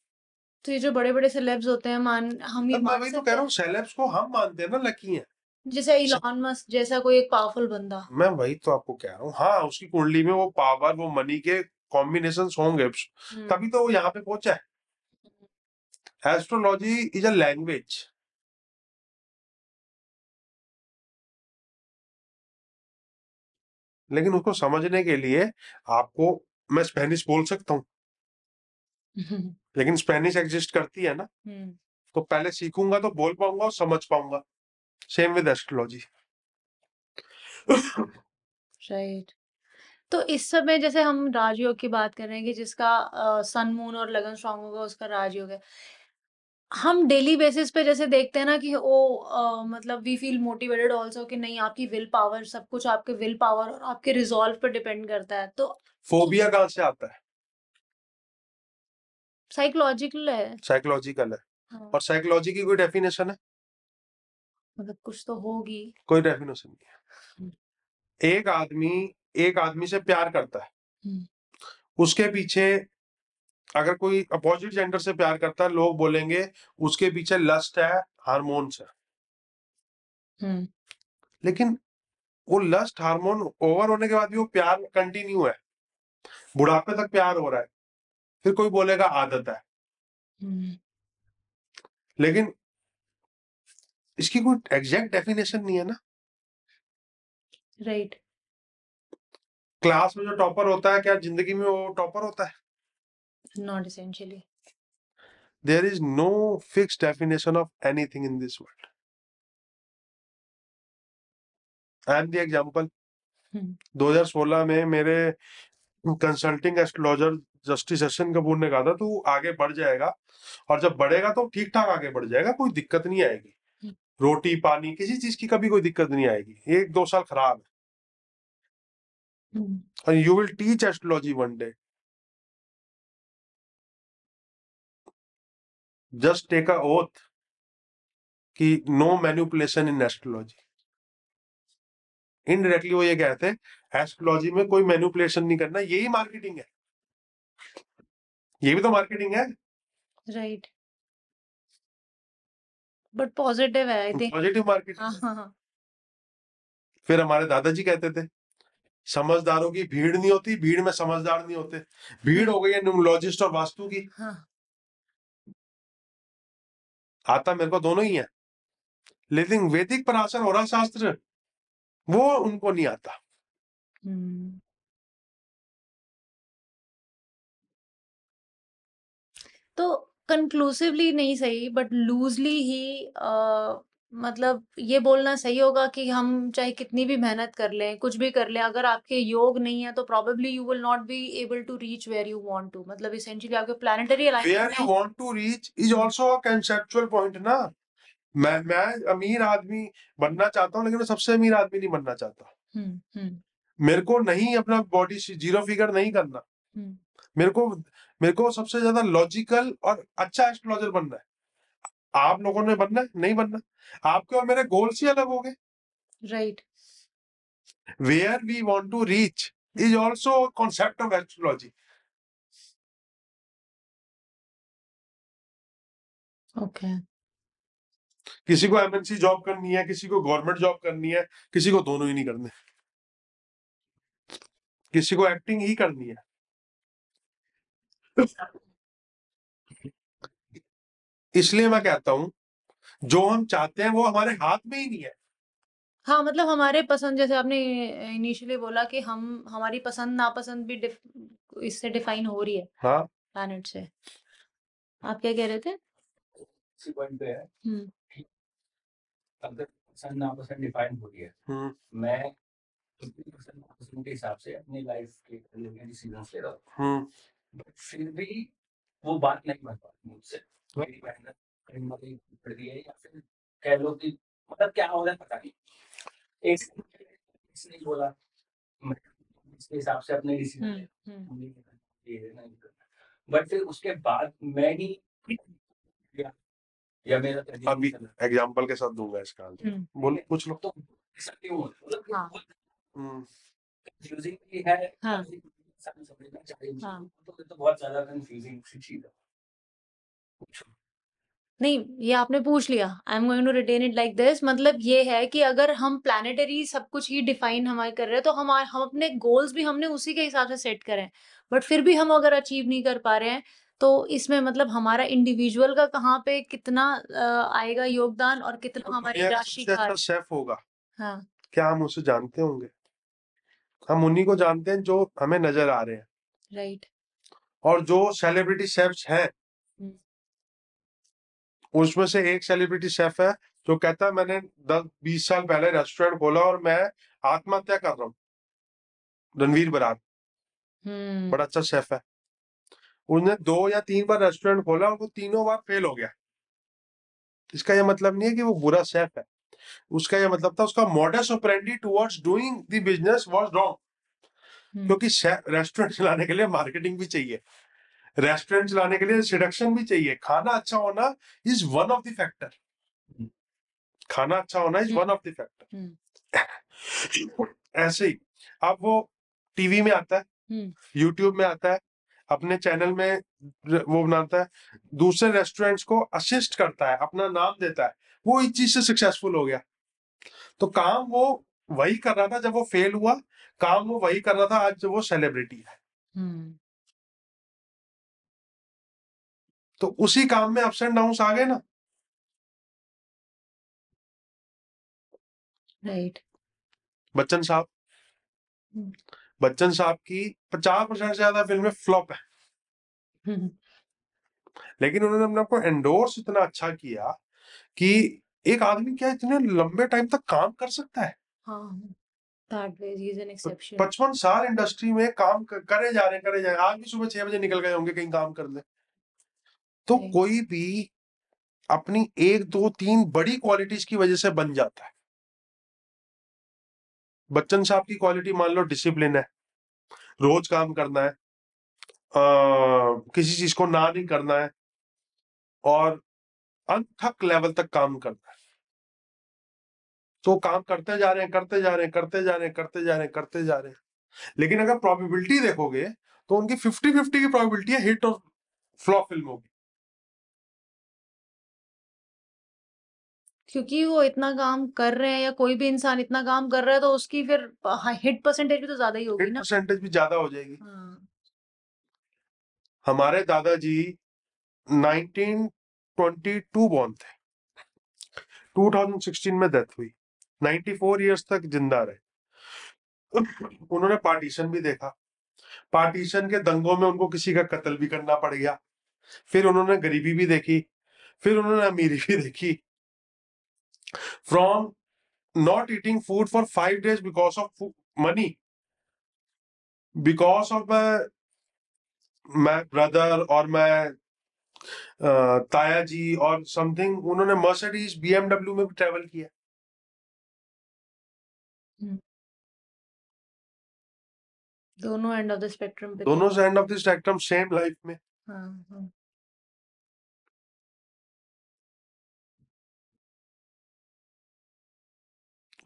तो ये जो बड़े बड़े सेलेब्स होते हैं, हम ये अब मैं मान वही तो कह सकते रहा हैं, हूँ, सेलेब्स को हम मानते हैं ना लकी हैं। जैसे इलॉन मस्क जैसा कोई एक पावरफुल बंदा? मैं वही तो आपको कह रहा हूँ, हाँ उसकी कुंडली में वो पावर, वो मनी के कॉम्बिनेशन होंगे, हम्म। तभी तो वो यहाँ पे पहुंचा है। Astrology is a language. लेकिन उसको समझने के लिए आपको, मैं स्पेनिश बोल सकता हूँ, लेकिन स्पेनिश एग्जिस्ट करती है ना, तो पहले सीखूंगा तो बोल पाऊंगा और समझ पाऊंगा। Same with astrology. राइट। तो इस समय जैसे हम राजयोग की बात कर रहे हैं कि जिसका सन मून और लगन स्ट्रांग होगा उसका राजयोग है, हम डेली बेसिस पे जैसे देखते हैं ना कि मतलब वी फील मोटिवेटेड ऑल्सो कि नहीं, आपकी विल पावर, सब कुछ आपके विल पावर और आपके रिजॉल्व पे डिपेंड करता है, तो फोबिया कहाँ से आता है? साइकोलॉजिकल है। साइकोलॉजिकल है। हाँ, और साइकोलॉजी की कोई डेफिनेशन है? मतलब कुछ तो होगी। कोई डेफिनेशन नहीं हम्म, है। एक आदमी से प्यार करता है, हम्म, उसके पीछे, अगर कोई अपोजिट जेंडर से प्यार करता है, लोग बोलेंगे उसके पीछे लस्ट है, हार्मोन्स है। हम्म, लेकिन वो लस्ट हार्मोन ओवर होने के बाद भी वो प्यार कंटिन्यू है, बुढ़ापे तक प्यार हो रहा है, फिर कोई बोलेगा आदत है। हम्म, लेकिन इसकी कोई एग्जैक्ट डेफिनेशन नहीं है ना। राइट। क्लास में जो टॉपर होता है, क्या जिंदगी में वो टॉपर होता है? Not essentially. There is no fix definition of anything in this world. I am the example. 2016 में मेरे consulting astrologer justice Ashan Kapoor ने कहा था, तू आगे बढ़ जाएगा, और जब बढ़ेगा तो ठीक ठाक आगे बढ़ जाएगा, कोई दिक्कत नहीं आएगी, रोटी पानी किसी चीज की कभी कोई दिक्कत नहीं आएगी। 1-2 साल खराब है, and you will teach astrology one day. Just take a oath कि no manipulation in astrology. Indirectly वो ये कहते हैं एस्ट्रोलॉजी में कोई मैनिपुलेशन नहीं करना, यही मार्केटिंग है, ये भी तो मार्केटिंग है। राइट, बट पॉजिटिव है आई थिंक। पॉजिटिव हाँ, मार्केटिंग। हाँ, हाँ। फिर हमारे दादाजी कहते थे, समझदारों की भीड़ नहीं होती, भीड़ में समझदार नहीं होते। भीड़ हो गई है न्यूमरोलॉजिस्ट और वास्तु की। हाँ। आता मेरे को दोनों ही है, लेकिन वैदिक पराशर होरा शास्त्र वो उनको नहीं आता। हम्म। तो कंक्लूसिवली नहीं सही, बट लूजली ही मतलब ये बोलना सही होगा कि हम चाहे कितनी भी मेहनत कर लें, कुछ भी कर लें, अगर आपके योग नहीं है तो probably you will not be able to reach where you want to, मतलब इसेंशियली आपके प्लैनेटरी वेयर अलाइनमेंट यू नहीं। Want to reach is also a conceptual point ना। मैं अमीर आदमी बनना चाहता हूँ, लेकिन मैं सबसे अमीर आदमी नहीं बनना चाहता। हम्म, हम्म, मेरे को नहीं अपना बॉडी जीरो फिगर नहीं करना। हम्म। मेरे को मेरे को सबसे ज्यादा लॉजिकल और अच्छा एस्ट्रोलॉजर बनना है। आप लोगों ने बनना है, नहीं बनना। आपके और मेरे गोल्स ही अलग हो गए। Right. Where we want to reach is also concept of astrology. Okay. किसी को एमएनसी जॉब करनी है, किसी को गवर्नमेंट जॉब करनी है, किसी को दोनों ही नहीं करने, किसी को एक्टिंग ही करनी है। इसलिए मैं कहता हूं, जो हम चाहते हैं वो हमारे हाथ में ही नहीं है। हाँ, मतलब हमारे पसंद, जैसे आपने इनिशियली बोला कि हम हमारी पसंद नापसंद भी इससे डिफाइन हो रही है, हाँ, प्लैनेट से। आप क्या कह रहे थे? इसी पॉइंट पे है। हम्म, अगर पसंद नापसंद डिफाइन हो रही है। मैं 50% नापसंद के हिसाब से अपनी लाइफ के डिसीजंस ले रहा हूँ, बट फिर भी वो बात नहीं बन पाती मुझसे। मेरी मेहनत कहीं ना कहीं पड़ गई है, या फिर कह लो कि मतलब क्या हो रहा है पता नहीं। एक इसने बोला, मैं इसके हिसाब से अपने डिसीजन ले रहा हूँ, नहीं करना, ये नहीं करना, बट फिर उसके बाद मैं ही या मेरा अभी एग्जांपल के साथ दूंगा इसका आंसर। बोल, पूछ लो। तो ऐसा क्यों होता है? मतलब हाँ। कंफ्यूजिंग भी है, हाँ। समझना चाहिए। हाँ। तो बहुत ज्यादा कंफ्यूजिंग सी चीज है। नहीं, ये आपने पूछ लिया। I am going to written it like this. मतलब ये है कि अगर हम प्लानिटरी सब कुछ ही डिफाइन हमारे कर रहे हैं, तो हम अपने गोल्स भी हमने उसी के हिसाब से सेट करें, बट फिर भी हम अगर अचीव नहीं कर पा रहे हैं, तो इसमें मतलब हमारा इंडिविजुअल का कहाँ पे कितना आएगा योगदान, और कितना हमारी दुनिया का राशि सबसे का। अच्छा शेफ होगा, हाँ, क्या हम उसे जानते होंगे? हम उन्हीं को जानते हैं जो हमें नजर आ रहे हैं। राइट। और जो सेलिब्रिटी शेफ्स हैं, उसमें से एक सेलिब्रिटी शेफ है जो कहता है मैंने 10-20 साल पहले रेस्टोरेंट खोला और मैं आत्महत्या कर रहा हूँ। रणवीर बरार, बड़ा अच्छा शेफ है। उसने 2 या 3 बार रेस्टोरेंट खोला और वो तीनों बार फेल हो गया। इसका यह मतलब नहीं है कि वो बुरा शेफ है, उसका यह मतलब था उसका modus operandi towards doing the business was wrong. क्योंकि रेस्टोरेंट चलाने के लिए मार्केटिंग भी चाहिए, रेस्टोरेंट चलाने के लिए सिडक्शन भी चाहिए। खाना अच्छा होना is one of the factor, खाना अच्छा होना is one of the factor. ऐसे ही अब वो टीवी में आता है, यूट्यूब में आता है, अपने चैनल में वो बनाता है, दूसरे रेस्टोरेंट्स को असिस्ट करता है, अपना नाम देता है, वो इस चीज से सक्सेसफुल हो गया। तो काम वो वही कर रहा था जब वो फेल हुआ, काम वो वही कर रहा था आज जब वो सेलिब्रिटी है। तो उसी काम में अप्स एंड डाउन्स आ गए ना। राइट। बच्चन साहब, बच्चन साहब की 50% से ज्यादा फिल्में फ्लॉप है, लेकिन उन्होंने अपने आप को एंडोर्स इतना अच्छा किया कि एक आदमी क्या इतने लंबे टाइम तक काम कर सकता है। हाँ, that way he is an exception. 55 साल इंडस्ट्री में काम करे जा रहे हैं। आज भी सुबह 6 बजे निकल गए होंगे कहीं काम करने। तो Right. कोई भी अपनी 1, 2, 3 बड़ी क्वालिटीज की वजह से बन जाता है। बच्चन साहब की क्वालिटी मान लो डिसिप्लिन है, रोज काम करना है, किसी चीज को ना नहीं करना है, और अनथक लेवल तक काम करना है। तो काम करते जा रहे हैं, करते जा रहे हैं, करते जा रहे हैं, करते जा रहे हैं, करते जा रहे हैं। लेकिन अगर प्रोबेबिलिटी देखोगे तो उनकी 50-50 की प्रोबेबिलिटी है हिट और फ्लॉप फिल्म होगी। क्योंकि वो इतना काम कर रहे हैं, या कोई भी इंसान इतना काम कर रहा है, तो उसकी फिर हिट परसेंटेज भी तो ज्यादा ही होगी हिट ना। परसेंटेज भी ज्यादा हो जाएगी। हाँ। हमारे दादाजी 1922 बॉर्न थे, 2016 में डेथ हुई, 94 इयर्स तक जिंदा रहे। उन्होंने पार्टीशन भी देखा, पार्टीशन के दंगों में उनको किसी का कत्ल भी करना पड़ गया, फिर उन्होंने गरीबी भी देखी, फिर उन्होंने अमीरी भी देखी। From not eating food for 5 days because of money, because of my brother और मैं ताया जी और समथिंग, उन्होंने मर्सिडीज BMW में भी ट्रेवल किया। दोनों एंड ऑफ द स्पेक्ट्रम पे दोनों से end of the spectrum same life में। हाँ।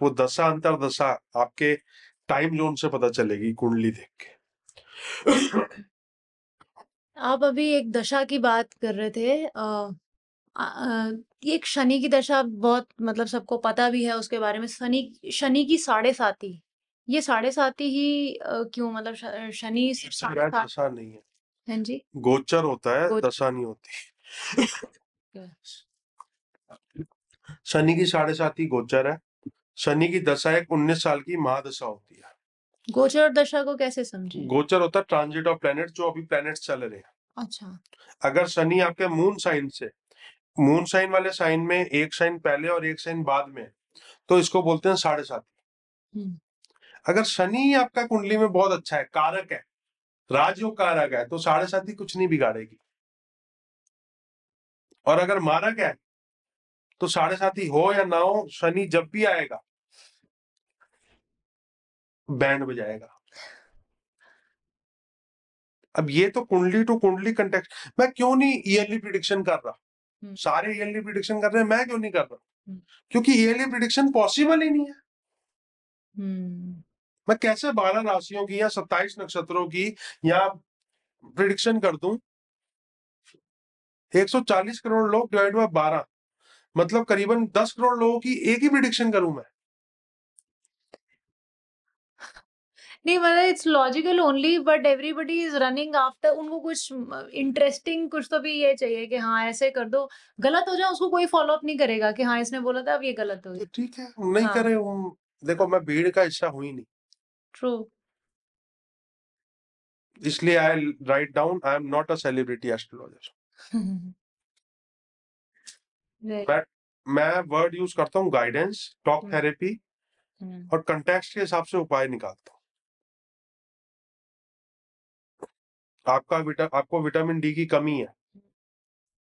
वो दशा अंतर दशा आपके टाइम जोन से पता चलेगी कुंडली देख के। आप अभी एक दशा की बात कर रहे थे। ये एक शनि की दशा बहुत मतलब सबको पता भी है उसके बारे में। शनि की 7.5, ये 7.5 ही क्यों? मतलब शनि सिर्फ 7.5 दशा नहीं है, हाँ जी, गोचर होता है, दशा नहीं होती। शनि की 7.5 गोचर है, शनि की दशा एक 19 साल की महादशा होती है। गोचर और दशा को कैसे समझे? गोचर होता है ट्रांजिट ऑफ प्लैनेट, जो अभी प्लैनेट्स चल रहे हैं। अच्छा। अगर शनि आपके मून साइन से, मून साइन वाले साइन में एक साइन पहले और एक साइन बाद में, तो इसको बोलते हैं साढ़े साथी। अगर शनि आपका कुंडली में बहुत अच्छा है, कारक है, राजयोग कारक है, तो साढ़े साथी कुछ नहीं बिगाड़ेगी। और अगर मारक है तो साढ़े साथी हो या ना हो, शनि जब भी आएगा बैंड बजाएगा। अब ये तो कुंडली टू कुंडली कंटेक्स्ट, मैं क्यों नहीं ईयरली प्रिडिक्शन कर रहा? सारे ईयरली प्रिडिक्शन कर रहे हैं, मैं क्यों नहीं कर रहा? क्योंकि ईयरली प्रिडिक्शन पॉसिबल ही नहीं है। मैं कैसे 12 राशियों की या 27 नक्षत्रों की या प्रिडिक्शन कर दूं? 140 करोड़ लोग डिवाइड बाय 12, मतलब करीबन 10 करोड़ लोगों की एक ही प्रिडिक्शन करूं मैं? नहीं मतलब it's logical only, but everybody is running after, उनको कुछ इंटरेस्टिंग कुछ तो भी ये चाहिए कि हाँ ऐसे कर दो, गलत हो जाए उसको कोई फॉलो अप नहीं करेगा कि हाँ इसने बोला था अब ये गलत हो तो गया। ठीक है, नहीं हाँ। करे देखो, मैं भीड़ का हिस्सा हुई नहीं, ट्रू। इसलिए I write down I am not a celebrity astrologer. मैं वर्ड यूज करता हूँ गाइडेंस, टॉक थेरेपी और कंटेक्स्ट के हिसाब से उपाय निकालता हूँ। आपको विटामिन डी की कमी है,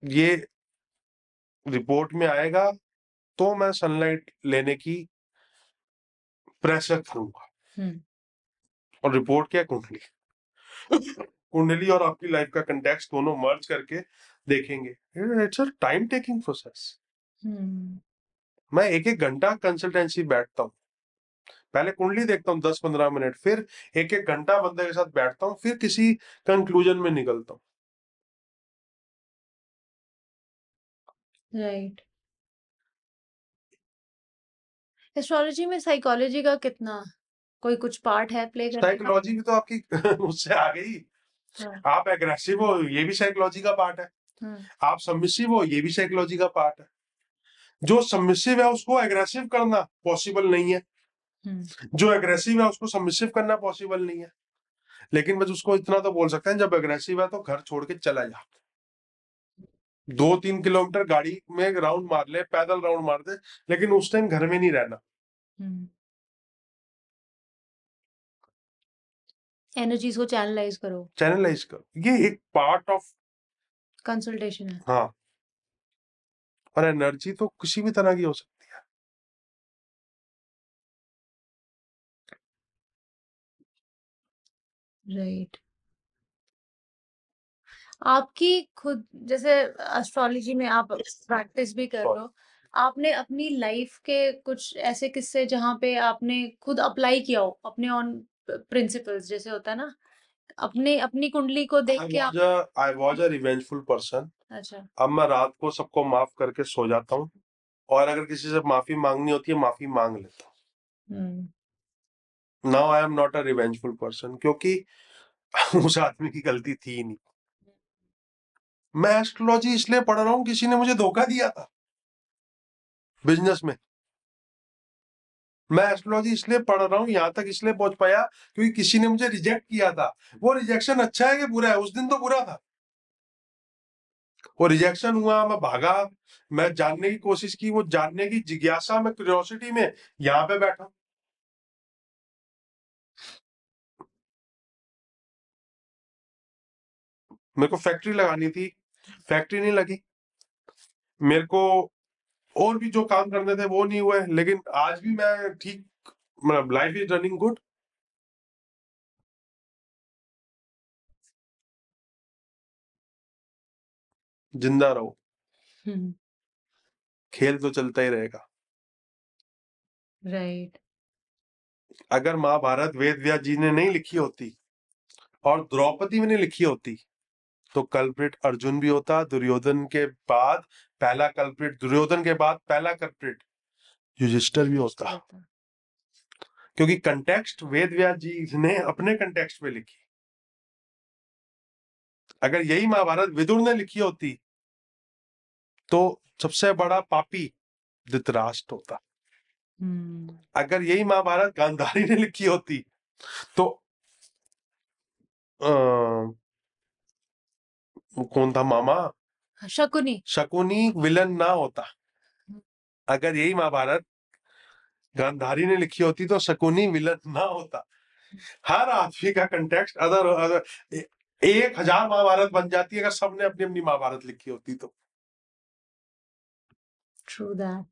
ये रिपोर्ट में आएगा, तो मैं सनलाइट लेने की प्रेशर करूंगा। और रिपोर्ट क्या? कुंडली। कुंडली और आपकी लाइफ का कंटेक्स्ट दोनों मर्ज करके देखेंगे। It's a time taking process. मैं एक एक घंटा कंसल्टेंसी बैठता हूँ, पहले कुंडली देखता हूँ 10-15 मिनट, फिर एक एक घंटा बंदे के साथ बैठता हूँ, फिर किसी कंक्लूजन में निकलता हूँ। राइट। एस्ट्रोलॉजी में साइकोलॉजी का कितना कोई कुछ पार्ट है प्ले करने का? साइकोलॉजी भी तो आपकी उससे आ गई। आप एग्रेसिव हो, ये भी साइकोलॉजी का पार्ट है। आप सबमिसिव हो, ये भी साइकोलॉजी का पार्ट है। जो सबमिसिव है उसको एग्रेसिव करना पॉसिबल नहीं है, जो एग्रेसिव है उसको सबमिसिव करना पॉसिबल नहीं है। लेकिन बस उसको इतना तो बोल सकते हैं, जब एग्रेसिव है तो घर छोड़ के चला जा, 2-3 किलोमीटर गाड़ी में राउंड मार ले, पैदल राउंड मार दे, लेकिन उस टाइम घर में नहीं रहना। एनर्जीज को चैनलाइज करो, चैनलाइज करो, ये एक पार्ट ऑफ कंसल्टेशन है। हाँ। और एनर्जी तो किसी भी तरह की हो सकती है। राइट। आपकी खुद जैसे एस्ट्रोलॉजी में आप प्रैक्टिस भी कर रहे हो, आपने अपनी लाइफ के कुछ ऐसे किस्से जहाँ पे आपने खुद अप्लाई किया हो अपने ऑन प्रिंसिपल्स, जैसे होता है ना, अपने अपनी कुंडली को देख के आप? I was a revengeful person. अच्छा। अब मैं रात को सबको माफ करके सो जाता हूँ, और अगर किसी से माफी मांगनी होती है माफी मांग लेता हूँ। Now I am not a revengeful person, क्योंकि उस आदमी की गलती थी ही नहीं। मैं एस्ट्रोलॉजी इसलिए पढ़ रहा हूँ, किसी ने मुझे धोखा दिया था बिजनेस में। मैं एस्ट्रोलॉजी इसलिए पढ़ रहा हूँ, यहाँ तक इसलिए पहुंच पाया क्योंकि किसी ने मुझे रिजेक्ट किया था। वो रिजेक्शन अच्छा है कि बुरा है? उस दिन तो बुरा था। वो रिजेक्शन हुआ, मैं भागा, मैं जानने की कोशिश की, वो जानने की जिज्ञासा में, क्यूरियोसिटी में यहाँ पे बैठा। मेरे को फैक्ट्री लगानी थी, फैक्ट्री नहीं लगी। मेरे को और भी जो काम करने थे वो नहीं हुए, लेकिन आज भी मैं ठीक, मतलब लाइफ इज रनिंग गुड। जिंदा रहो, खेल तो चलता ही रहेगा। राइट। अगर महाभारत वेद व्यास जी ने नहीं लिखी होती और द्रौपदी ने लिखी होती, तो कल्प्रिट अर्जुन भी होता, दुर्योधन के बाद पहला कल्प्रिट, दुर्योधन के बाद पहला कल्प्रिट युधिष्ठिर भी होता। क्योंकि कंटेक्स्ट वेद व्यास जी ने अपने कंटेक्स्ट पे लिखी। अगर यही महाभारत विदुर ने लिखी होती तो सबसे बड़ा पापी धृतराष्ट्र होता। अगर यही महाभारत गांधारी ने लिखी होती तो कौन था मामा, शकुनी शकुनी विलन ना होता। अगर यही महाभारत गांधारी ने लिखी होती तो शकुनी विलन ना होता। हर आदमी का कंटेक्स्ट अदर 1000 महाभारत बन जाती अगर सबने अपनी अपनी महाभारत लिखी होती तो। True that.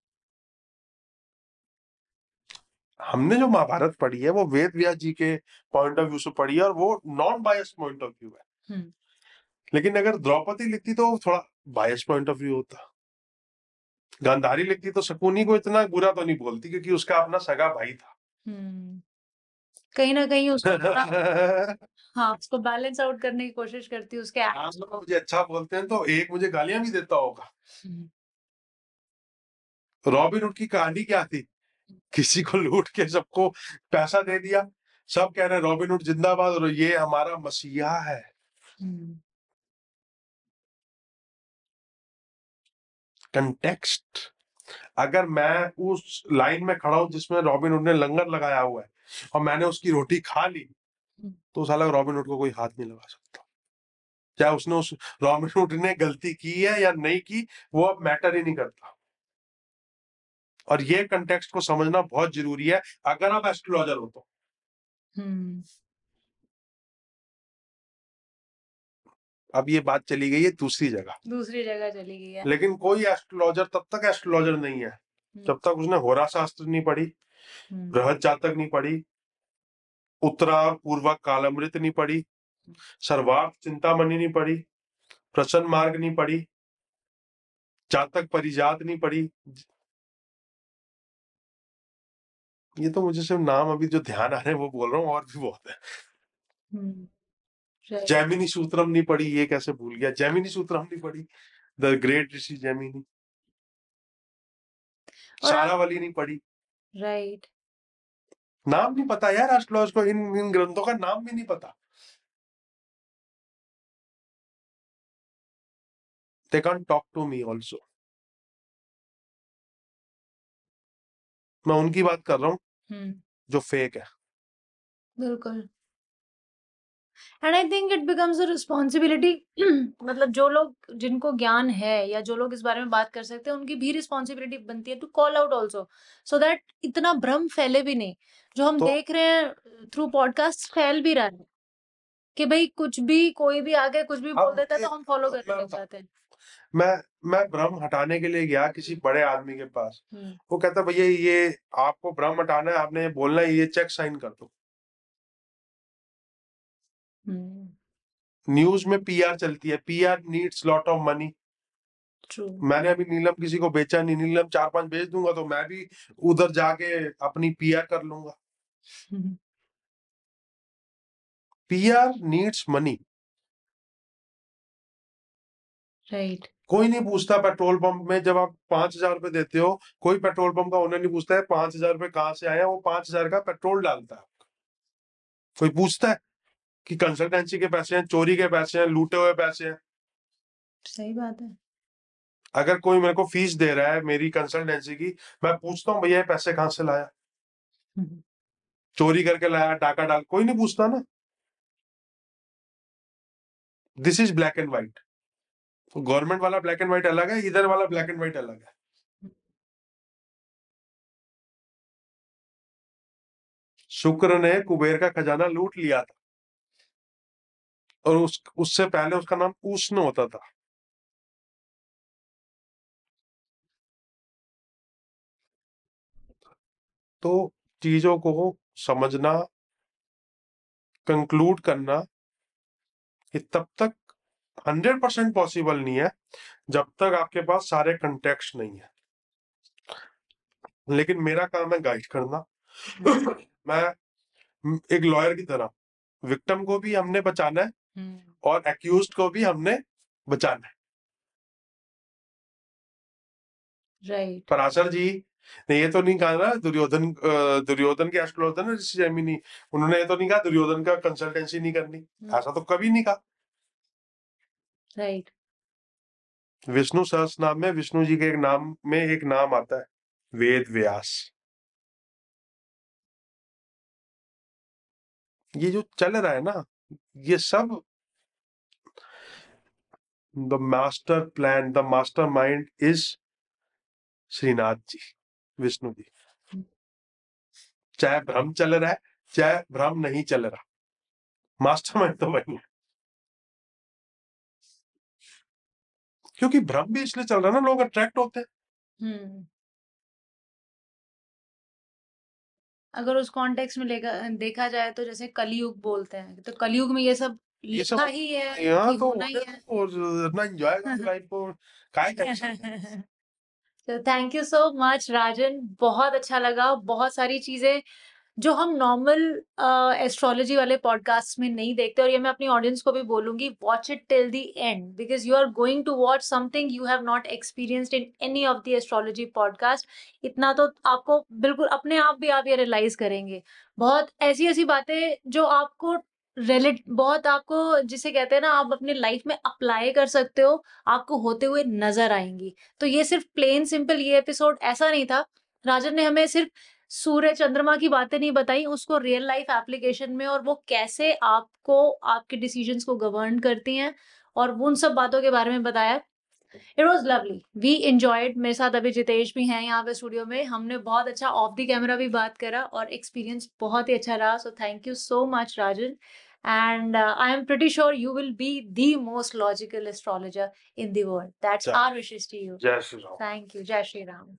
हमने जो महाभारत पढ़ी है वो वेद व्यास जी के पॉइंट ऑफ व्यू से पढ़ी है और वो non bias point of view है। लेकिन अगर द्रौपदी लिखती तो थोड़ा बायस पॉइंट ऑफ व्यू होता। गांधारी लिखती तो शकुनी को इतना बुरा तो नहीं बोलती क्योंकि उसका अपना सगा भाई था। कहीं ना कहीं उसको हाँ, उसको बैलेंस आउट करने की कोशिश करती है उसके आप लोग मुझे अच्छा बोलते हैं तो एक मुझे गालियां भी देता होगा। रॉबिन हुड की कहानी क्या थी? किसी को लूट के सबको पैसा दे दिया, सब कह रहे हैं रॉबिन हुड जिंदाबाद और ये हमारा मसीहा है। कंटेक्स्ट। अगर मैं उस लाइन में खड़ा हूं जिसमें रॉबिन हुड ने लंगर लगाया हुआ है और मैंने उसकी रोटी खा ली तो साला रॉबिन हुड को कोई हाथ नहीं लगा सकता। चाहे उसने उस रॉबिन हुड ने गलती की है या नहीं की वो अब मैटर ही नहीं करता। और ये कंटेक्स्ट को समझना बहुत जरूरी है अगर आप एस्ट्रोलॉजर हो तो। अब ये बात चली गई है दूसरी जगह चली गई है। लेकिन कोई एस्ट्रोलॉजर तब तक एस्ट्रोलॉजर नहीं है जब तक उसने होरा शास्त्र नहीं पढ़ी, बृहद जातक नहीं पढ़ी, उत्तरा और पूर्वा कालामृत नहीं पढ़ी, सर्वार्थ चिंतामणि नहीं पढ़ी, प्रसन्न मार्ग नहीं पढ़ी, जातक परिजात नहीं पढ़ी। ये तो मुझे सिर्फ नाम अभी जो ध्यान आ रहे हैं वो बोल रहा हूँ और भी बहुत है। जैमिनी सूत्रम नहीं पढ़ी, ये कैसे भूल गया? जैमिनी सूत्रम नहीं पढ़ी, द ग्रेट ऋषि जैमिनी। सारावली नहीं पढ़ी। राइट। नाम नहीं पता यार एस्ट्रोलॉजर को, इन ग्रंथों का नाम भी नहीं पता। They can't talk to me also. मैं उनकी बात कर रहा हूँ जो फेक है। बिल्कुल। And I think it becomes a responsibility मतलब जो लोग जिनको ज्ञान है या जो लोग इस बारे में बात कर सकते हैं उनकी भी रिस्पॉन्सिबिलिटी बनती है to call out also so that इतना भ्रम फैले भी नहीं। जो हम तो देख रहे हैं थ्रू पॉडकास्ट फैल भी रहा है कि भाई कुछ भी कोई भी आके कुछ भी बोल देता है तो हम फॉलो करने लग जाते हैं। मैं भ्रम हटाने के लिए गया किसी बड़े आदमी के पास। वो कहता भैया ये आपको भ्रम हटाना है, आपने ये बोलना है, ये चेक साइन कर दो। न्यूज में पीआर चलती है, PR needs lot of money. मैंने अभी नीलम किसी को बेचा नहीं, नीलम 4-5 बेच दूंगा तो मैं भी उधर जाके अपनी पीआर कर लूंगा। PR needs money. राइट। कोई नहीं पूछता पेट्रोल पंप में जब आप 5,000 रुपए देते हो, कोई पेट्रोल पंप का ओनर नहीं पूछता है 5,000 रुपए कहाँ से आए हैं, वो 5,000 का पेट्रोल डालता है। कोई पूछता है कि कंसल्टेंसी के पैसे हैं, चोरी के पैसे हैं, लूटे हुए पैसे हैं? सही बात है। अगर कोई मेरे को फीस दे रहा है मेरी कंसल्टेंसी की, मैं पूछता हूँ भैया ये पैसे कहाँ से लाया, चोरी करके लाया, डाका डाल? कोई नहीं पूछता ना। This is black and white. Government वाला ब्लैक एंड व्हाइट अलग है, इधर वाला ब्लैक एंड व्हाइट अलग है। शुक्र ने कुबेर का खजाना लूट लिया था और उससे पहले उसका नाम उष्ण होता था। तो चीजों को समझना, कंक्लूड करना ये तब तक 100% पॉसिबल नहीं है जब तक आपके पास सारे कंटेक्स्ट नहीं है। लेकिन मेरा काम है गाइड करना। मैं एक लॉयर की तरह, विक्टिम को भी हमने बचाना है और एक्यूज्ड को भी हमने बचाना है। राइट। पराशर जी ने ये तो नहीं कहा ना दुर्योधन के एस्ट्रोलॉजर ना ऋषि जैमिनी, उन्होंने ये तो नहीं कहा दुर्योधन का कंसल्टेंसी नहीं करनी, ऐसा तो कभी नहीं कहा। राइट। विष्णु सहस्त्र नाम में विष्णु जी के एक नाम आता है वेद व्यास। ये जो चल रहा है ना, ये सब the master plan, the master mind is Shrinath ji, Vishnu ji. चाहे भ्रम चल रहा है चाहे भ्रम नहीं चल रहा, मास्टरमाइंड तो वही है। क्योंकि भ्रम भी इसलिए चल रहा है ना, लोग अट्रैक्ट होते हैं। हम्म। अगर उस कॉन्टेक्स्ट में देखा जाए तो जैसे कलयुग बोलते हैं, तो कलयुग में ये सब ये सब लिखा ही है यहाँ कि तो होना ही होने है। दो और ना एंजॉय करो लाइफ को, काय टेंशन। तो थैंक यू सो मच राजन, बहुत अच्छा लगा। बहुत सारी चीजें जो हम नॉर्मल एस्ट्रोलॉजी वाले पॉडकास्ट में नहीं देखते, और ये मैं अपनी ऑडियंस को भी बोलूंगी, watch it till the end because you are going to watch something you have not experienced in any of the astrology podcast. इतना तो आपको बिल्कुल अपने आप भी आप ये रियलाइज करेंगे। बहुत ऐसी ऐसी बातें जो आपको बहुत आपको, जिसे कहते हैं ना, आप अपने लाइफ में अप्लाई कर सकते हो, आपको होते हुए नजर आएंगी। तो ये सिर्फ प्लेन सिंपल ये एपिसोड ऐसा नहीं था। राजन ने हमें सिर्फ सूर्य चंद्रमा की बातें नहीं बताई, उसको रियल लाइफ एप्लीकेशन में, और वो कैसे आपको आपके डिसीजंस को गवर्न करती हैं, और उन सब बातों के बारे में बताया। It was lovely, we enjoyed. मेरे साथ अभी जितेश भी हैं यहाँ पे स्टूडियो में, हमने बहुत अच्छा ऑफ द कैमरा भी बात करा, और एक्सपीरियंस बहुत ही अच्छा रहा। So thank you so much Rajan, and I am pretty sure you will be the most logical astrologer in the world. That's चलो, our wishes to you. जय Shri Ram. Thank you. Jai Shri Ram.